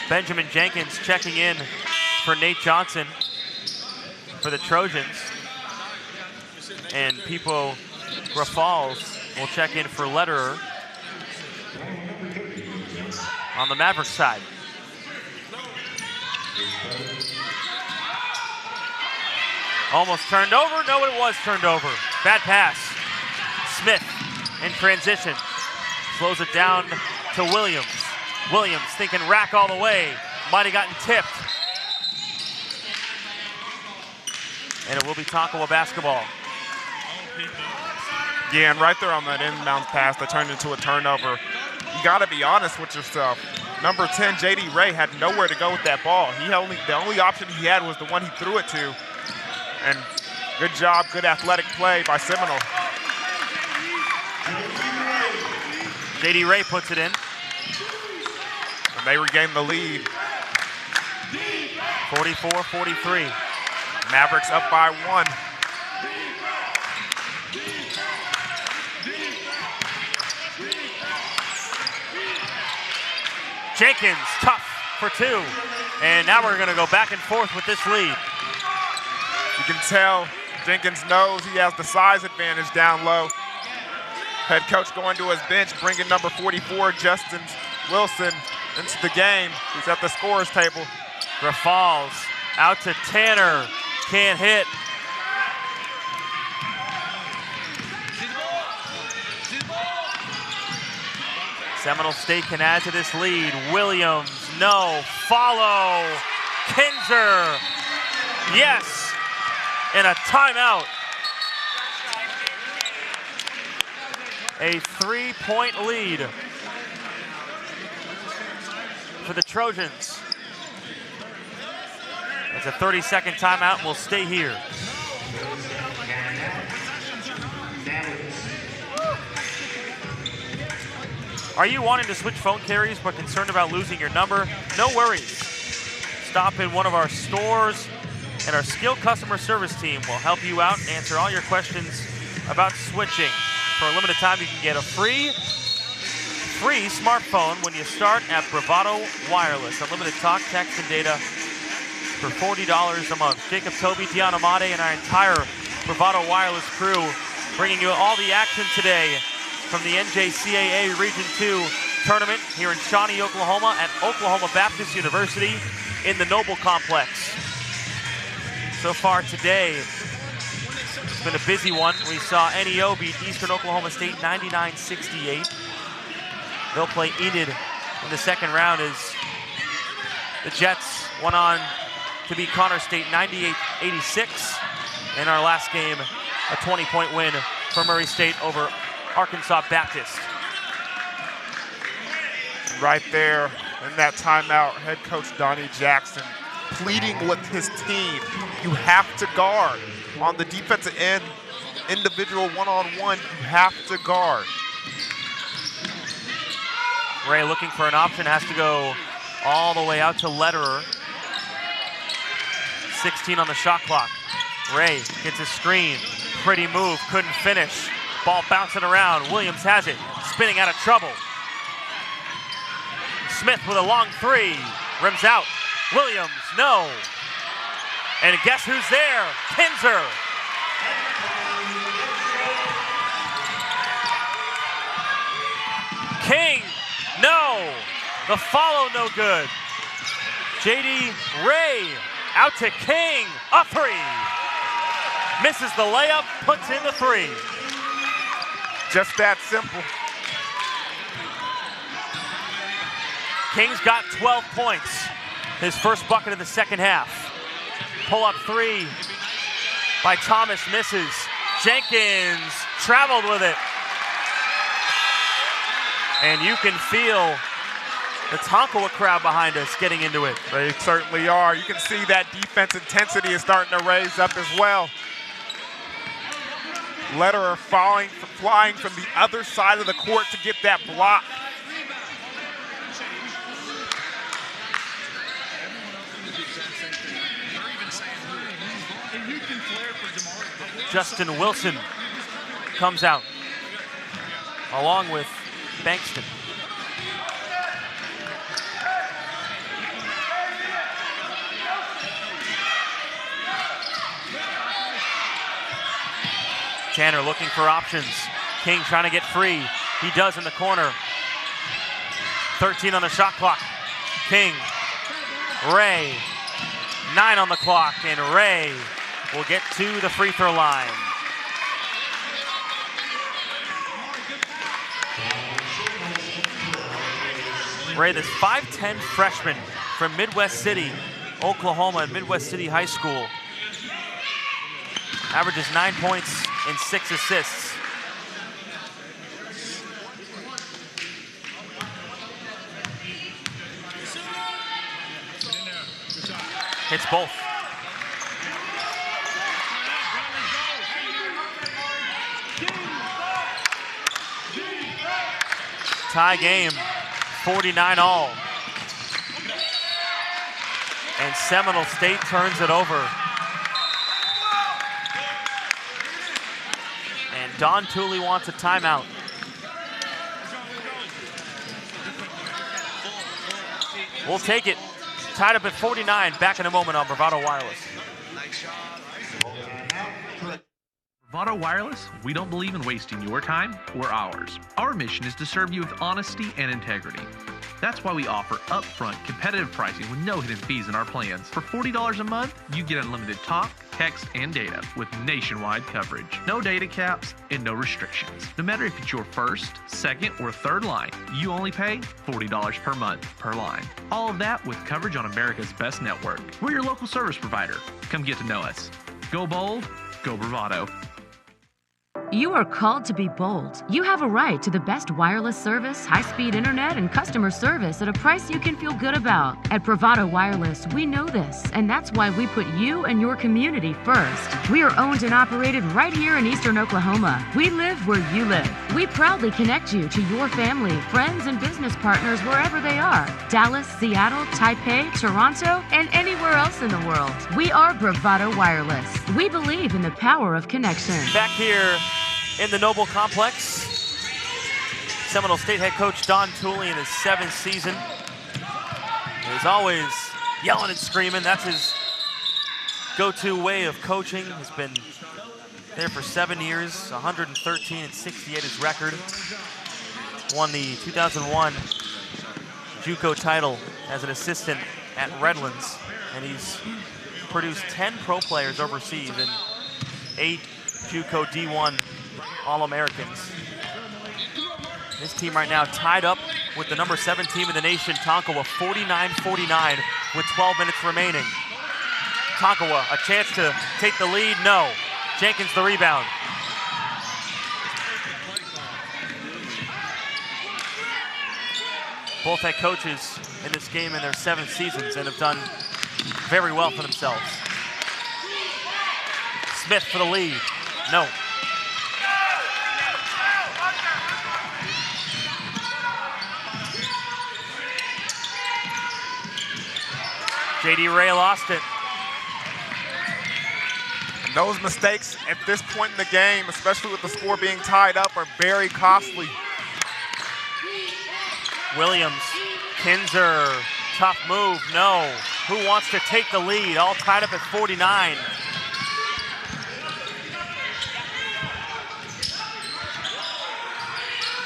Benjamin Jenkins checking in for Nate Johnson for the Trojans. And Pipo Grafals will check in for Lederer on the Mavericks side. Almost turned over. No, it was turned over. Bad pass. Smith in transition. Slows it down to Williams. Williams thinking rack all the way. Might have gotten tipped. And it will be Tonkawa basketball.
Yeah, and right there on that inbounds pass that turned into a turnover. You got to be honest with yourself. Number 10, J.D. Ray, had nowhere to go with that ball. The only option he had was the one he threw it to. And good job, good athletic play by Seminole.
J.D. Ray puts it in.
And they regain the lead.
44-43.
Mavericks up by 1.
Jenkins, tough for 2. And now we're going to go back and forth with this lead.
You can tell Jenkins knows he has the size advantage down low. Head coach going to his bench, bringing number 44, Justin Wilson, into the game. He's at the scorer's table.
Grafals out to Tanner. Can't hit. Seminole State can add to this lead. Williams, no. Follow. Kinzer. Yes. And a timeout. A 3-point lead for the Trojans. It's a 30-second timeout, and we'll stay here. Are you wanting to switch phone carriers but concerned about losing your number? No worries. Stop in one of our stores and our skilled customer service team will help you out and answer all your questions about switching. For a limited time, you can get a free smartphone when you start at Bravado Wireless. Unlimited talk, text, and data for $40 a month. Jacob, Toby, Deion, Amade, and our entire Bravado Wireless crew bringing you all the action today from the NJCAA Region II Tournament here in Shawnee, Oklahoma at Oklahoma Baptist University in the Noble Complex. So far today, it's been a busy one. We saw NEO beat Eastern Oklahoma State 99-68. They'll play Enid in the second round as the Jets went on to beat Connor State 98-86. In our last game, a 20-point win for Murray State over Arkansas Baptist.
Right there in that timeout, head coach Donnie Jackson pleading with his team. You have to guard. On the defensive end, individual one-on-one, you have to guard.
Ray looking for an option, has to go all the way out to Lederer. 16 on the shot clock. Ray gets a screen, pretty move, couldn't finish. Ball bouncing around, Williams has it, spinning out of trouble. Smith with a long three, rims out. Williams, no. And guess who's there? Kinzer. King, no. The follow, no good. JD Ray out to King, a three. Misses the layup, puts in the three.
Just that simple.
King's got 12 points. His first bucket of the second half. Pull-up three by Thomas misses. Jenkins traveled with it. And you can feel the Tonkawa crowd behind us getting into it.
They certainly are. You can see that defense intensity is starting to raise up as well. Lederer flying from the other side of the court to get that block.
Justin Wilson comes out along with Bankston. Tanner looking for options. King trying to get free. He does in the corner. 13 on the shot clock. King, Ray, 9 on the clock, and Ray will get to the free throw line. Ray, this 5'10" freshman from Midwest City, Oklahoma, and Midwest City High School, averages 9 points and 6 assists. Hits both. Tie game, 49-all. And Seminole State turns it over. And Don Tooley wants a timeout. We'll take it. Tied up at 49. Back in a moment on Bravado Wireless.
Bravado Wireless, we don't believe in wasting your time or ours. Our mission is to serve you with honesty and integrity. That's why we offer upfront competitive pricing with no hidden fees in our plans. For $40 a month, you get unlimited talk, text, and data with nationwide coverage. No data caps and no restrictions. No matter if it's your first, second, or third line, you only pay $40 per month per line. All of that with coverage on America's best network. We're your local service provider. Come get to know us. Go bold, go Bravado.
You are called to be bold. You have a right to the best wireless service, high-speed internet, and customer service at a price you can feel good about. At Bravado Wireless, we know this, and that's why we put you and your community first. We are owned and operated right here in Eastern Oklahoma. We live where you live. We proudly connect you to your family, friends, and business partners wherever they are. Dallas, Seattle, Taipei, Toronto, and anywhere else in the world. We are Bravado Wireless. We believe in the power of connection.
Back here in the Noble Complex, Seminole State head coach Don Tooley in his 7th season. He's always yelling and screaming. That's his go-to way of coaching. He's been there for 7 years, 113-68 his record. Won the 2001 JUCO title as an assistant at Redlands, and he's produced 10 pro players overseas and 8 JUCO D1 All-Americans. This team right now tied up with the number 7 team in the nation, Tonkawa, 49-49 with 12 minutes remaining. Tonkawa, a chance to take the lead, no. Jenkins the rebound. Both head coaches in this game in their 7th seasons and have done very well for themselves. Smith for the lead, no. J.D. Ray lost it.
And those mistakes at this point in the game, especially with the score being tied up, are very costly.
Williams, Kinzer, tough move, no. Who wants to take the lead? All tied up at 49.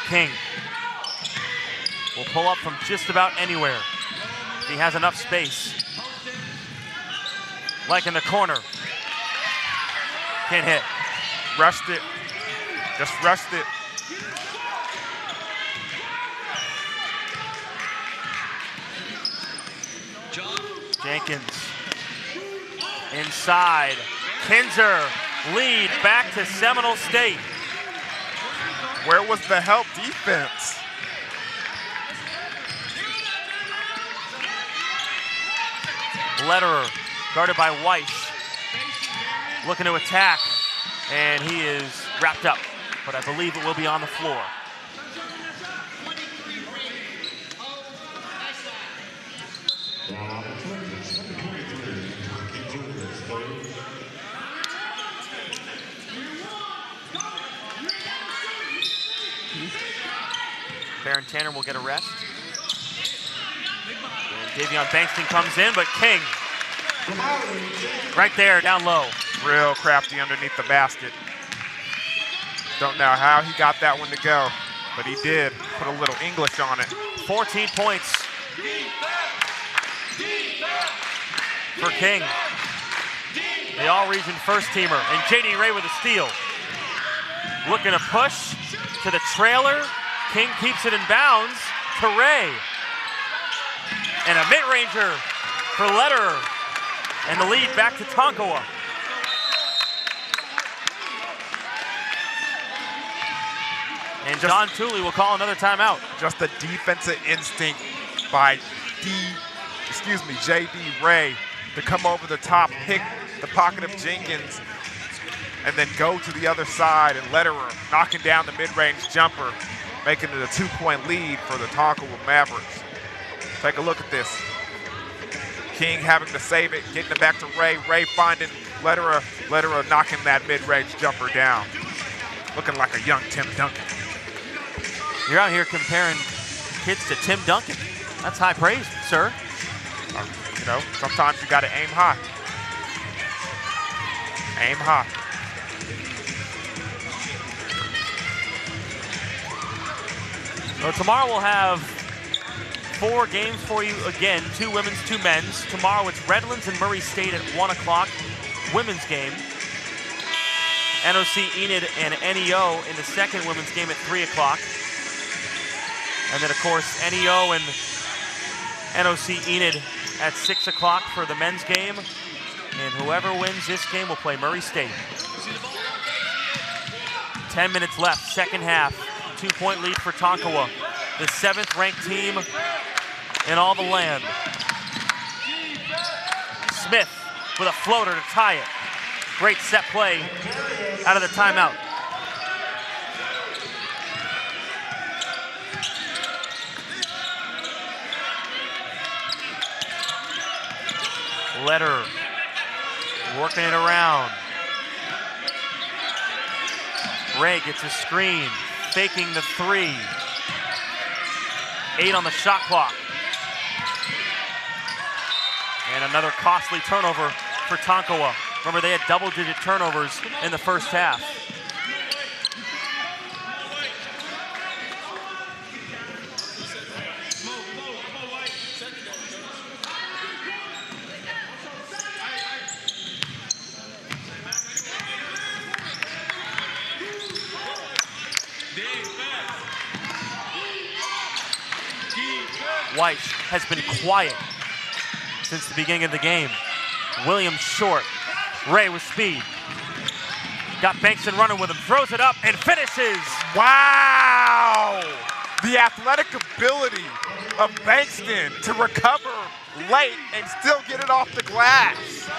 King will pull up from just about anywhere. He has enough space. Like in the corner. Can't hit.
Rushed it. Just rushed it.
Jenkins. Inside. Kinzer. Lead back to Seminole State.
Where was the help defense?
Lederer, guarded by Weiss. Looking to attack, and he is wrapped up, but I believe it will be on the floor. Baron Tanner will get a rest. And Davion Bankston comes in, but King right there, down low.
Real crafty underneath the basket. Don't know how he got that one to go, but he did. Put a little English on it.
14 points for King. The all-region first teamer, and J.D. Ray with a steal. Looking to push to the trailer. King keeps it in bounds to Ray. And a mid-ranger for Lederer. And the lead back to Tonkawa. And John Tooley will call another timeout.
Just a defensive instinct by J.D. Ray to come over the top, pick the pocket of Jenkins, and then go to the other side, and Lederer knocking down the mid-range jumper, making it a 2-point lead for the Tonkawa Mavericks. Take a look at this. King having to save it, getting it back to Ray. Ray finding Lederer. Lederer knocking that mid-range jumper down. Looking like a young Tim Duncan.
You're out here comparing kids to Tim Duncan. That's high praise, sir.
You know, sometimes you gotta aim high. Aim high.
So tomorrow we'll have 4 games for you again, 2 women's, 2 men's. Tomorrow it's Redlands and Murray State at 1 o'clock, women's game. NOC Enid and NEO in the second women's game at 3 o'clock. And then of course NEO and NOC Enid at 6 o'clock for the men's game. And whoever wins this game will play Murray State. 10 minutes left, second half. 2-point lead for Tonkawa, the 7th ranked team in all the land. Smith with a floater to tie it. Great set play out of the timeout. Letter working it around. Ray gets a screen, faking the 3. 8 on the shot clock. And another costly turnover for Tonkawa. Remember, they had double-digit turnovers in the first half. White has been quiet since the beginning of the game. Williams short. Ray with speed. Got Bankston running with him. Throws it up and finishes.
Wow! The athletic ability of Bankston to recover late and still get it off the glass.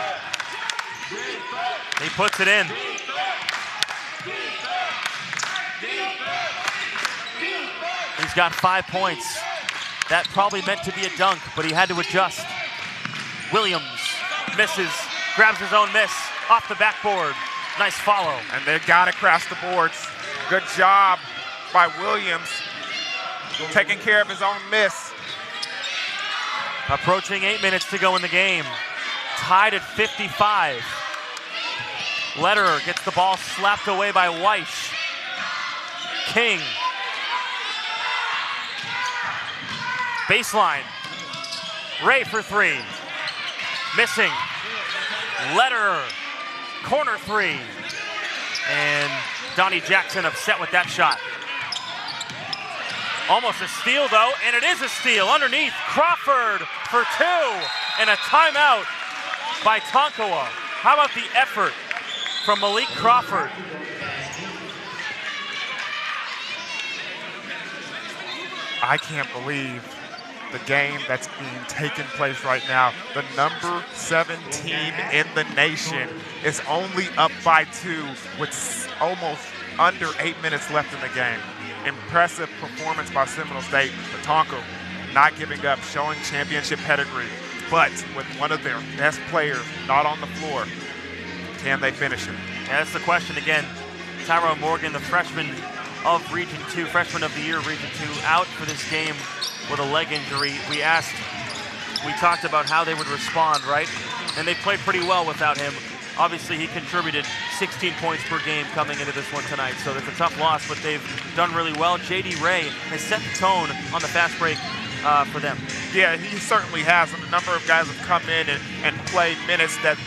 He puts it in. He's got 5 points. That probably meant to be a dunk, but he had to adjust. Williams misses, grabs his own miss off the backboard. Nice follow.
And they got it across the boards. Good job by Williams, taking care of his own miss.
Approaching 8 minutes to go in the game. Tied at 55. Lederer gets the ball slapped away by Weiss. King. Baseline. Ray for 3. Missing. Lederer. Corner 3. And Donnie Jackson upset with that shot. Almost a steal though, and it is a steal. Underneath, Crawford for 2. And a timeout by Tonkawa. How about the effort from Malik Crawford?
I can't believe the game that's being taken place right now. The number 7 team in the nation is only up by 2 with almost under 8 minutes left in the game. Impressive performance by Seminole State. But Tonka not giving up, showing championship pedigree. But with one of their best players not on the floor, can they finish it?
Yeah, that's the question again. Tyrone Morgan, the freshman of Region 2, freshman of the year, Region 2, out for this game with a leg injury. We talked about how they would respond, right? And they played pretty well without him. Obviously, he contributed 16 points per game coming into this one tonight, so it's a tough loss, but they've done really well. J.D. Ray has set the tone on the fast break for them.
Yeah, he certainly has. And a number of guys have come in and played minutes that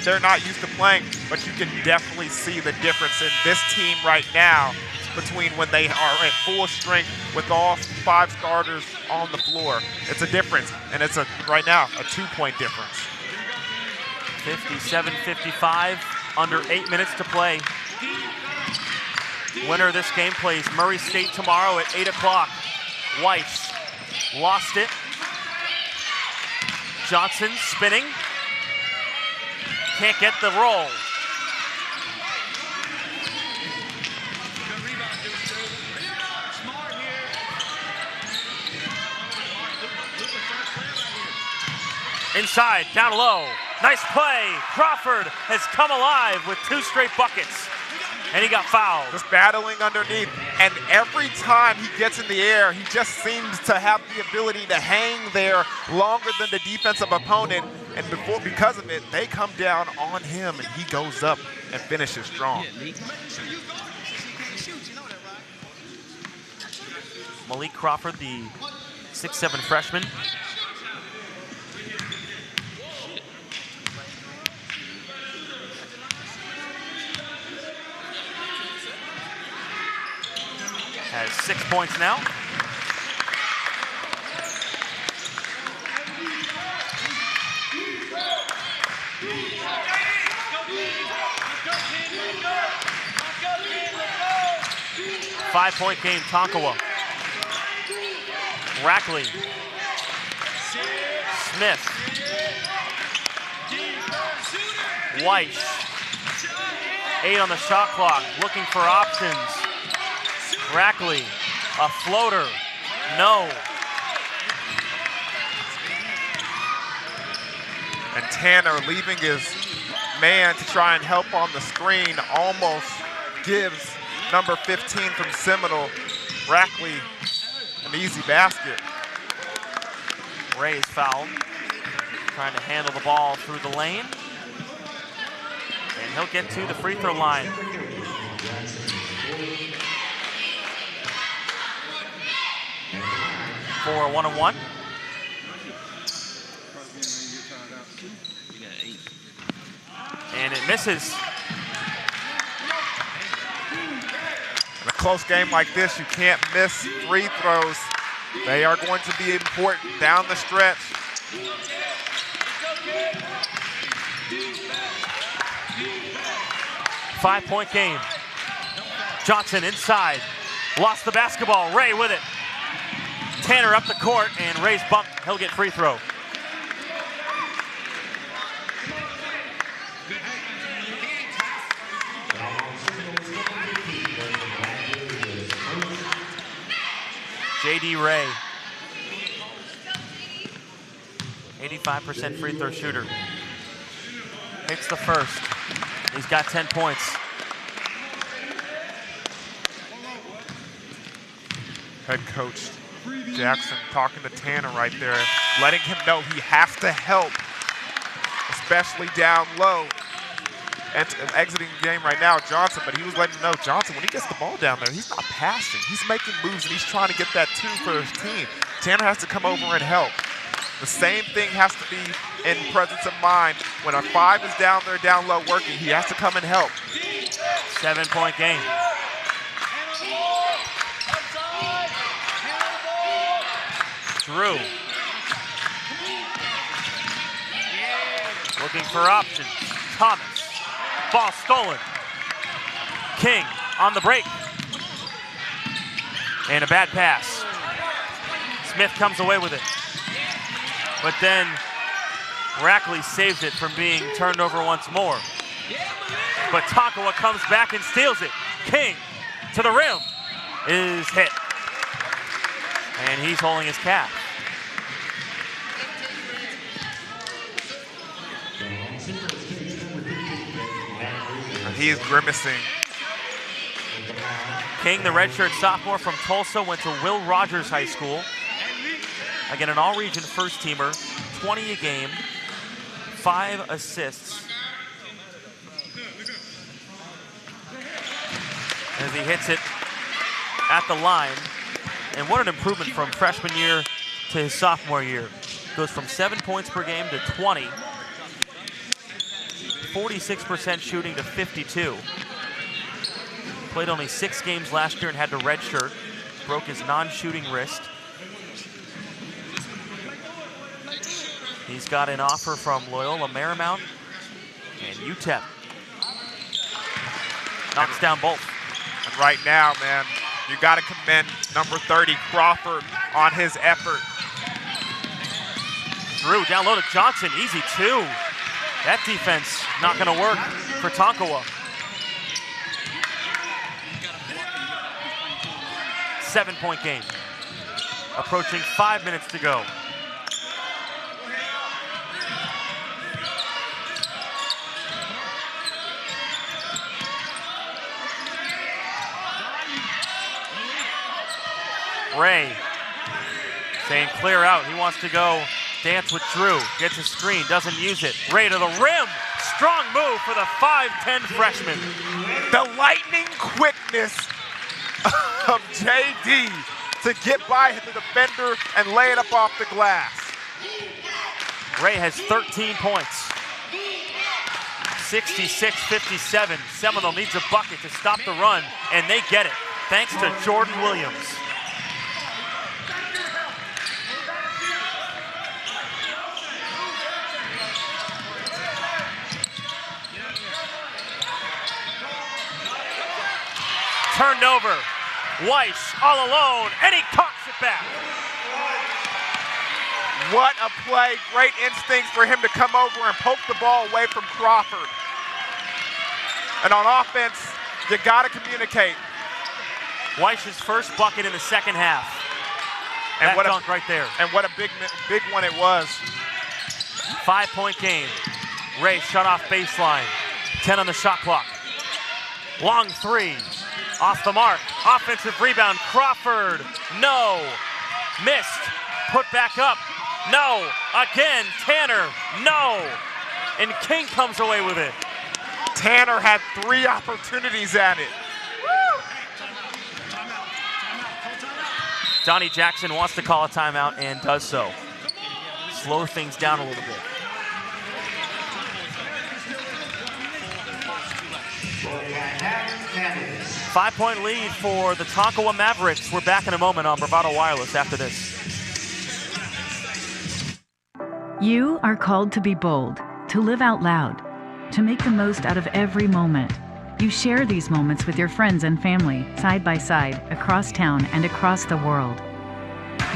they're not used to playing, but you can definitely see the difference in this team right now between when they are at full strength with all 5 starters on the floor. It's a difference, and it's right now a 2-point difference.
57-55, under 8 minutes to play. Winner of this game plays Murray State tomorrow at 8 o'clock. Weiss lost it. Johnson spinning. Can't get the roll. Inside, down low. Nice play. Crawford has come alive with 2 straight buckets. And he got fouled.
Just battling underneath. And every time he gets in the air, he just seems to have the ability to hang there longer than the defensive opponent. And because of it, they come down on him, and he goes up and finishes strong.
Malik Crawford, the 6'7" freshman. Has 6 points now. 5-point game, Tonkawa. Rackley. Smith. White. 8 on the shot clock, looking for options. Rackley, a floater, no.
And Tanner leaving his man to try and help on the screen almost gives number 15 from Seminole, Rackley, an easy basket.
Ray's foul, trying to handle the ball through the lane. And he'll get to the free throw line. For a 1-on-1. And it misses.
In a close game like this, you can't miss free throws. They are going to be important down the stretch.
Five-point game. Johnson inside. Lost the basketball. Ray with it. Tanner up the court, and Ray's bumped. He'll get free throw. J.D. Ray. 85% free throw shooter. Hits the first. He's got 10 points.
Head coach Jackson talking to Tanner right there, letting him know he has to help, especially down low. And exiting the game right now, Johnson, but he was letting him know, Johnson, when he gets the ball down there, he's not passing. He's making moves, and he's trying to get that 2 for his team. Tanner has to come over and help. The same thing has to be in presence of mind. When a 5 is down there, down low working, he has to come and help.
7-point game. Drew. Looking for options. Thomas. Ball stolen. King on the break. And a bad pass. Smith comes away with it. But then Rackley saves it from being turned over once more. But Tonkawa comes back and steals it. King to the rim is hit. And he's holding his calf.
He is grimacing.
King, the redshirt sophomore from Tulsa, went to Will Rogers High School. Again, an all-region first-teamer, 20 a game, 5 assists. As he hits it at the line. And what an improvement from freshman year to his sophomore year. Goes from 7 points per game to 20. 46% shooting to 52. Played only 6 games last year and had to redshirt. Broke his non-shooting wrist. He's got an offer from Loyola Marymount and UTEP. Knocks down both.
And right now, man, you got to commend number 30, Crawford, on his effort.
Drew down low to Johnson, easy 2. That defense not going to work for Tonkawa. 7-point game. Approaching 5 minutes to go. Ray saying clear out. He wants to go dance with Drew. Gets a screen, doesn't use it. Ray to the rim. Strong move for the 5'10 freshman.
The lightning quickness of JD to get by the defender and lay it up off the glass.
Ray has 13 points. 66-57. Seminole needs a bucket to stop the run, and they get it, thanks to Jordan Williams. Turned over. Weiss all alone, and he cocks it back.
What a play. Great instincts for him to come over and poke the ball away from Crawford. And on offense, you got to communicate.
Weiss's first bucket in the second half. And what dunk right there.
And what a big one it was.
5-point game. Ray shut off baseline. 10 on the shot clock. Long three. Off the mark. Offensive rebound. Crawford. No. Missed. Put back up. No. Again. Tanner. No. And King comes away with it.
Tanner had 3 opportunities at it.
Donnie Jackson wants to call a timeout and does so. Slow things down a little bit. Five-point lead for the Tonkawa Mavericks. We're back in a moment on Bravado Wireless after this.
You are called to be bold, to live out loud, to make the most out of every moment. You share these moments with your friends and family, side by side, across town and across the world.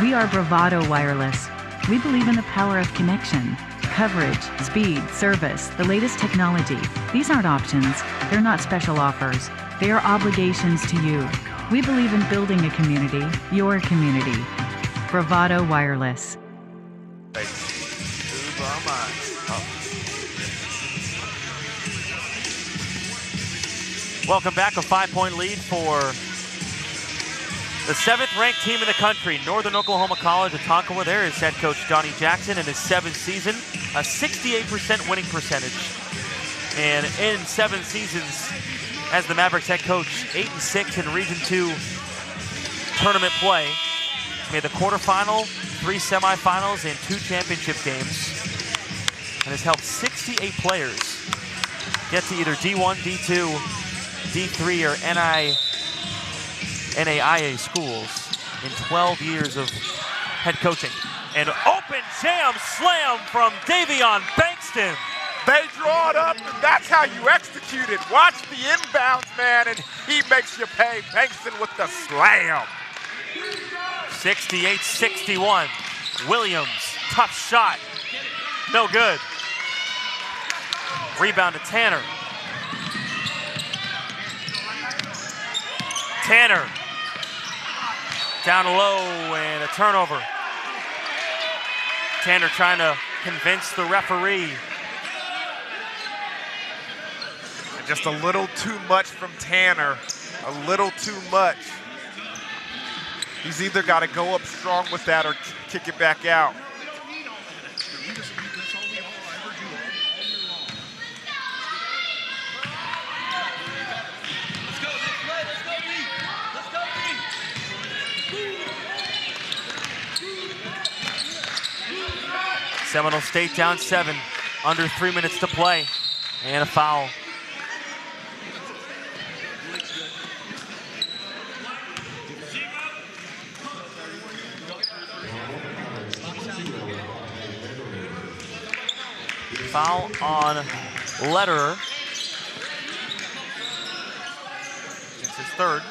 We are Bravado Wireless. We believe in the power of connection, coverage, speed, service, the latest technology. These aren't options. They're not special offers. They are obligations to you. We believe in building a community, your community. Bravado Wireless.
Welcome back. A 5-point lead for the 7th-ranked team in the country, Northern Oklahoma College of Tonkawa. There is head coach Donnie Jackson in his 7th season, a 68% winning percentage. And in 7 seasons as the Mavericks head coach, 8-6 in Region II tournament play. Made the quarterfinal, 3 semifinals, and 2 championship games. And has helped 68 players get to either D1, D2, D3, or NAIA schools in 12 years of head coaching. An open jam slam from Davion Bankston.
They draw it up, and that's how you execute it. Watch the inbounds, man, and he makes you pay. Bankston with the slam.
68-61. Williams, tough shot. No good. Rebound to Tanner. Tanner. Down low and a turnover. Tanner trying to convince the referee.
Just a little too much from Tanner. A little too much. He's either got to go up strong with that or kick it back out.
Seminole State down 7, under 3 minutes to play, and a foul. Foul on Lederer. It's his 3rd.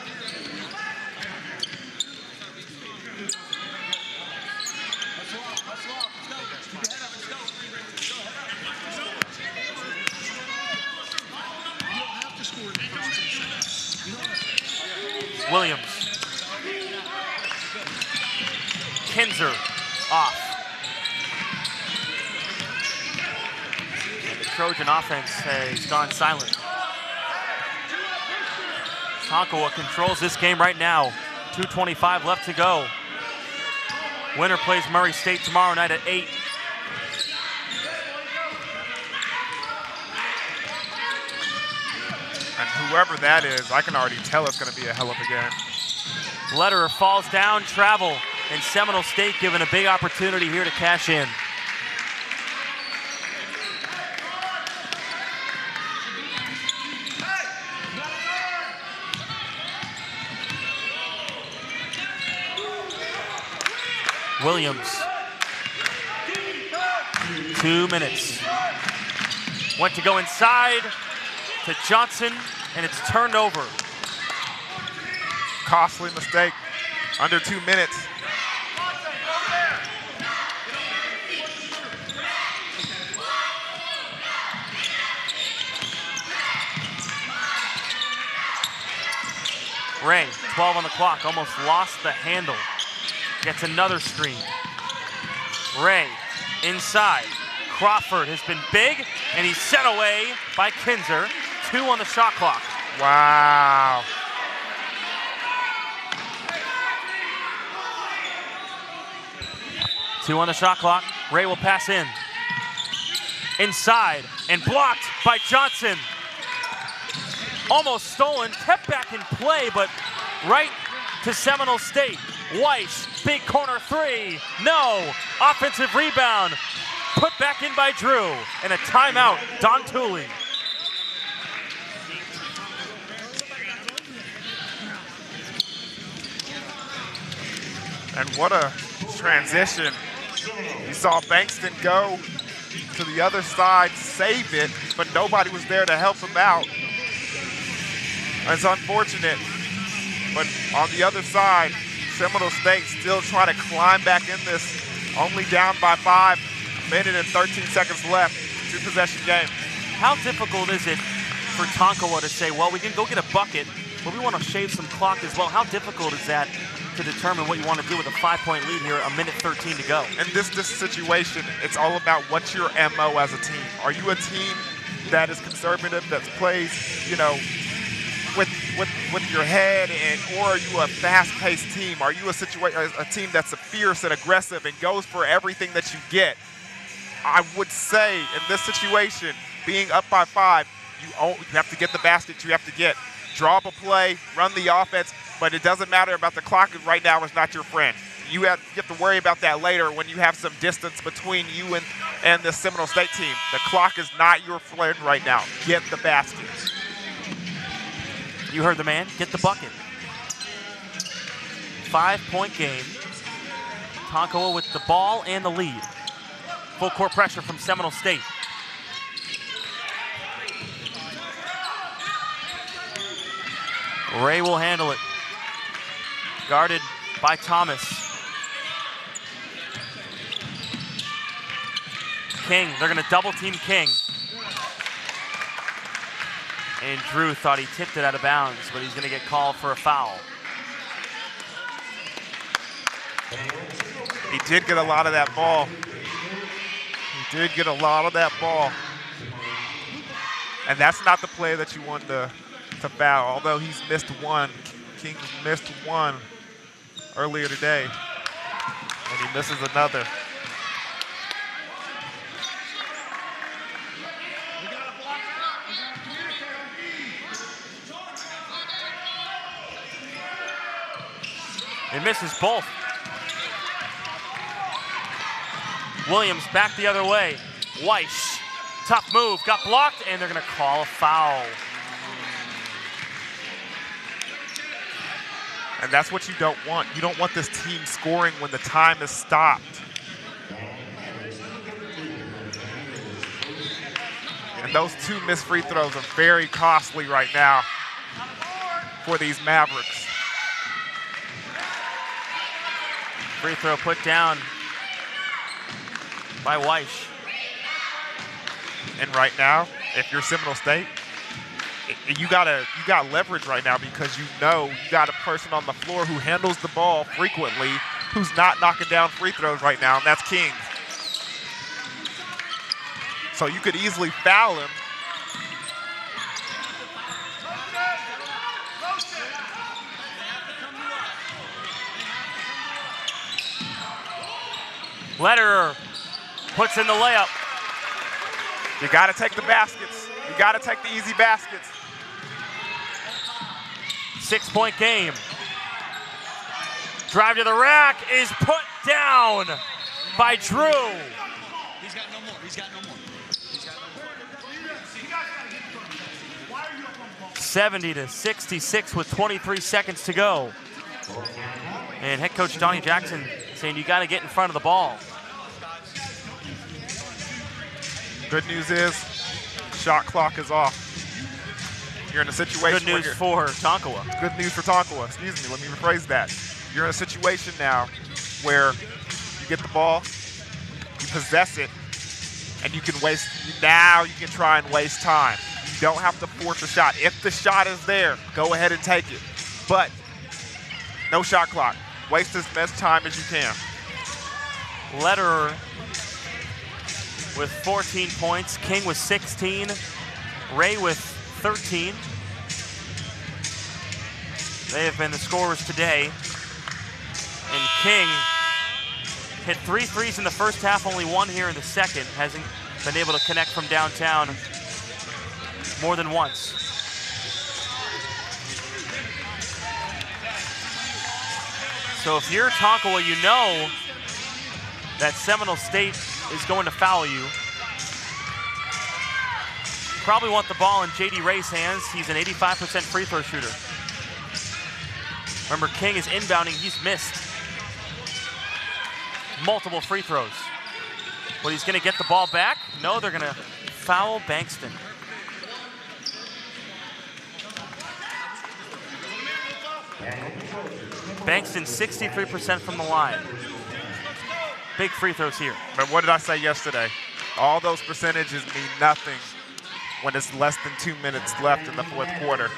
Williams. Kinzer off. And the Trojan offense has gone silent. Tonkawa controls this game right now. 2:25 left to go. Winner plays Murray State tomorrow night at 8.
And whoever that is, I can already tell it's going to be a hell of a game.
Lederer falls down, travel, and Seminole State given a big opportunity here to cash in. Williams. 2 minutes. Went to go inside to Johnson, and it's turned over.
costly mistake. Under 2 minutes.
Ray, 12 on the clock, almost lost the handle. Gets another screen. Ray, inside. Crawford has been big, and he's set away by Kinzer. 2 on the shot clock.
Wow.
Two on the shot clock. Ray will pass in. Inside, and blocked by Johnson. Almost stolen, kept back in play, but right to Seminole State. Weiss, big corner three. No. Offensive rebound. Put back in by Drew. And a timeout, Don Tooley.
And what a transition. You saw Bankston go to the other side, save it, but nobody was there to help him out. It's unfortunate, but on the other side, Seminole State still trying to climb back in this, only down by 5, a minute and 13 seconds left, 2-possession game.
How difficult is it for Tonkawa to say, well, we can go get a bucket, but we want to shave some clock as well? How difficult is that to determine what you want to do with a 5-point lead here, a minute 13 to go?
In this situation, it's all about what's your MO as a team. Are you a team that is conservative, that plays, you know, with your head, or are you a fast-paced team? Are you a team that's fierce and aggressive and goes for everything that you get? I would say in this situation, being up by 5, you have to get the basket you have to get. Draw up a play, run the offense, but it doesn't matter about the clock right now is not your friend. You have to worry about that later when you have some distance between you and the Seminole State team. The clock is not your friend right now. Get the basket.
You heard the man, get the bucket. 5-point game. Tonkawa with the ball and the lead. Full court pressure from Seminole State. Ray will handle it. Guarded by Thomas. King, they're gonna double team King. And Drew thought he tipped it out of bounds, but he's gonna get called for a foul.
He did get a lot of that ball. And that's not the play that you want to foul, although he's missed one. King missed one earlier today, and he misses another.
He misses both. Williams back the other way. Weiss, tough move, got blocked, and they're gonna call a foul.
And that's what you don't want. You don't want this team scoring when the time is stopped. And those 2 missed free throws are very costly right now for these Mavericks.
Free throw put down by Weiss.
And right now, if you're Seminole State, you got leverage right now because you know you got a person on the floor who handles the ball frequently, who's not knocking down free throws right now, and that's King. So you could easily foul him.
Lederer puts in the layup.
You got to take the baskets. You got to take the easy baskets.
6-point game. Drive to the rack is put down by Drew.
He's got no more. He's got no more.
70-66 with 23 seconds to go. And head coach Donnie Jackson saying you got to get in front of the ball.
Good news is, shot clock is off. You're in a situation.
Good news for Tonkawa.
Good news for Tonkawa. Excuse me. Let me rephrase that. You're in a situation now where you get the ball, you possess it, and you can waste. Now you can try and waste time. You don't have to force a shot. If the shot is there, go ahead and take it. But no shot clock. Waste as much time as you can.
Lederer with 14 points. King with 16. Ray with 13. They have been the scorers today. And King hit 3 threes in the first half, only 1 here in the second. Hasn't been able to connect from downtown more than once. So if you're Tonkawa, you know that Seminole State is going to foul you. Probably want the ball in J.D. Ray's hands. He's an 85% free throw shooter. Remember, King is inbounding. He's missed multiple free throws. But he's going to get the ball back. No, they're going to foul Bankston. Bankston 63% from the line. Big free throws here.
But what did I say yesterday? All those percentages mean nothing when it's less than 2 minutes left in the fourth quarter.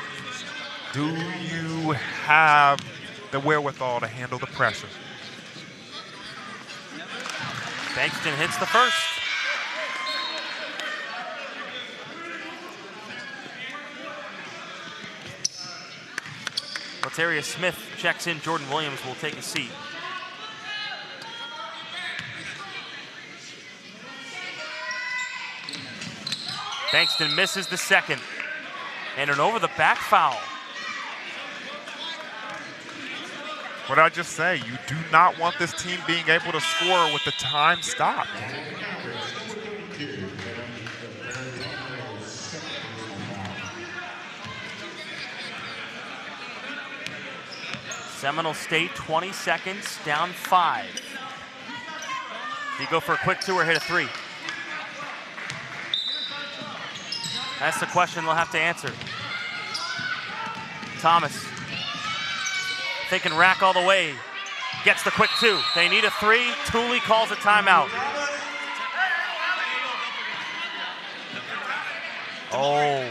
Do you have the wherewithal to handle the pressure?
Bankston hits the first. Latarius Smith checks in. Jordan Williams will take a seat. Bankston misses the second. And an over-the-back foul.
What did I just say? You do not want this team being able to score with the time stopped.
Seminole State, 20 seconds, down 5. You go for a quick 2 or hit a 3? That's the question they'll have to answer. Thomas, thinking rack all the way, gets the quick 2. They need a 3. Tooley calls a timeout. Oh.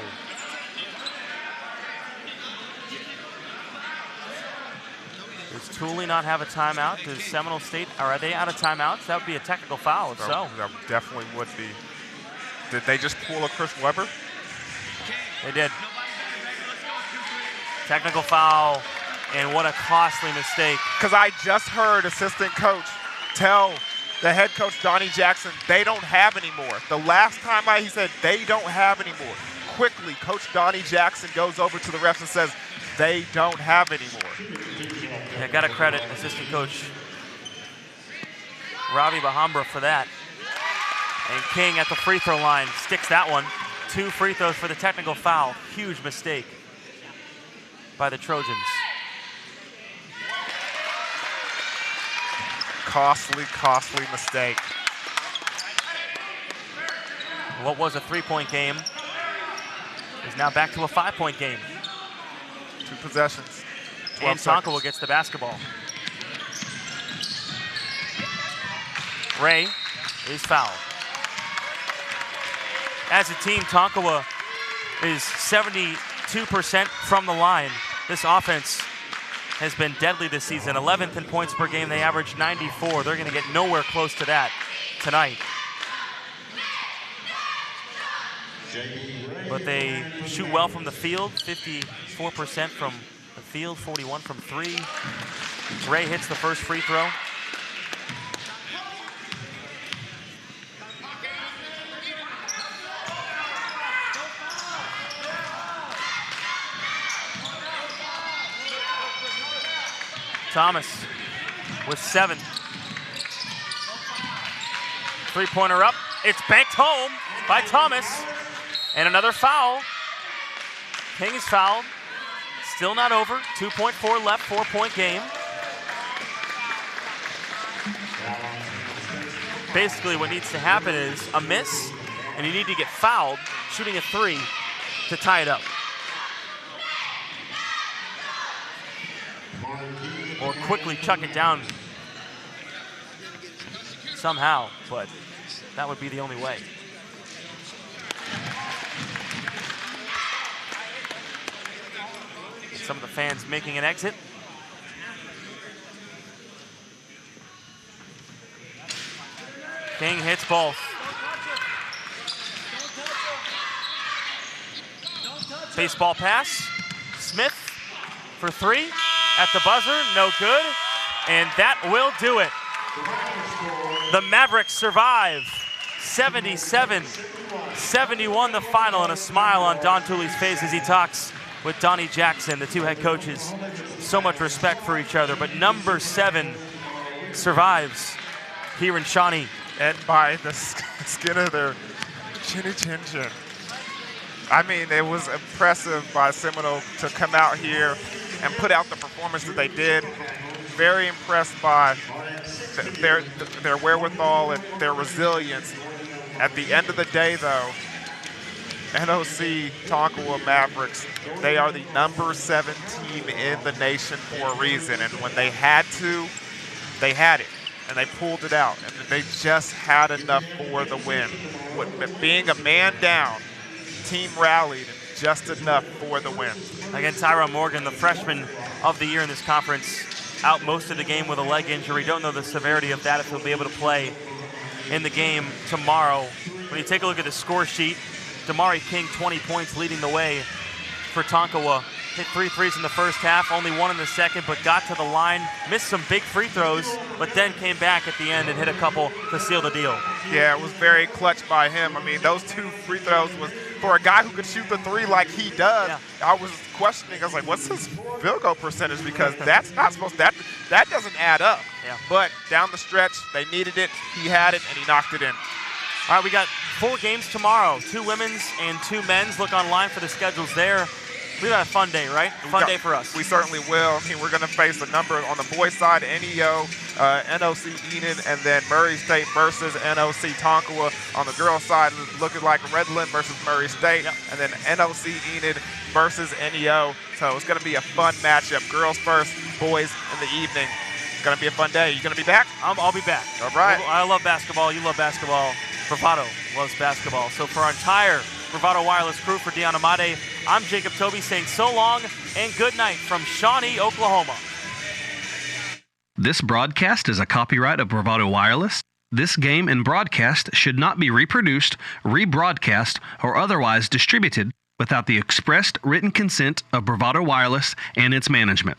Does Tooley not have a timeout? Does Seminole State, or are they out of timeouts? That would be a technical foul, if so.
That definitely would be. Did they just pull a Chris Webber?
They did. Technical foul, and what a costly mistake.
Because I just heard assistant coach tell the head coach, Donnie Jackson, they don't have any more. The last time he said they don't have any more. Quickly, Coach Donnie Jackson goes over to the refs and says, they don't have any more.
Yeah, got to credit assistant coach Ravi Bahambra for that. And King at the free throw line sticks that one. 2 free throws for the technical foul. Huge mistake by the Trojans.
Costly mistake.
What was a 3-point game is now back to a 5-point game.
2 possessions.
And Tonkawa gets the basketball. Ray is fouled. As a team, Tonkawa is 72% from the line. This offense has been deadly this season. 11th in points per game. They average 94. They're going to get nowhere close to that tonight. But they shoot well from the field. 54% from the field, 41 from 3. Ray hits the first free throw. Thomas with 7. 3-pointer up. It's banked home by Thomas. And another foul. King is fouled. Still not over. 2.4 left, 4-point game. Basically what needs to happen is a miss, and you need to get fouled shooting a 3 to tie it up. quickly chuck it down somehow, but that would be the only way. Some of the fans making an exit. King hits both. Baseball pass. Smith for three at the buzzer, no good, and that will do it. The Mavericks survive 77-71 the final, and a smile on Don Tooley's face as he talks with Donnie Jackson, the two head coaches. So much respect for each other, but number 7 survives here in Shawnee.
And by the skin of their chinny chin chin. I mean, it was impressive by Seminole to come out here and put out the performance that they did. Very impressed by their wherewithal and their resilience. At the end of the day, though, NOC-Tonkawa Mavericks, they are the number 7 team in the nation for a reason. And when they had to, they had it. And they pulled it out. And they just had enough for the win. With being a man down, team rallied just enough for the win.
Again, Tyrone Morgan, the freshman of the year in this conference, out most of the game with a leg injury. Don't know the severity of that, if he'll be able to play in the game tomorrow. When you take a look at the score sheet, Damari King, 20 points, leading the way for Tonkawa. Hit 3 threes in the first half, only 1 in the second, but got to the line, missed some big free throws, but then came back at the end and hit a couple to seal the deal.
Yeah, it was very clutch by him. I mean, those 2 free throws was, for a guy who could shoot the 3 like he does, yeah. I was questioning, I was like, what's his field goal percentage? Because that's not supposed to, that doesn't add up.
Yeah.
But down the stretch, they needed it, he had it, and he knocked it in.
All right, we got 4 games tomorrow, 2 women's and 2 men's. Look online for the schedules there. We've got a fun day, right? Fun day for us.
We certainly will. I mean, we're going to face a number on the boys' side, NEO, NOC Enid, and then Murray State versus NOC Tonkawa. On the girls' side, looking like Redland versus Murray State,
yep.
And then NOC Enid versus NEO. So it's going to be a fun matchup. Girls first, boys in the evening. It's going to be a fun day. You going to be back?
I'll be back.
All right.
I love basketball. You love basketball. Bravado loves basketball. So for our entire Bravado Wireless crew, for Deanna Made, I'm Jacob Toby saying so long and good night from Shawnee, Oklahoma.
This broadcast is a copyright of Bravado Wireless. This game and broadcast should not be reproduced, rebroadcast, or otherwise distributed without the expressed written consent of Bravado Wireless and its management.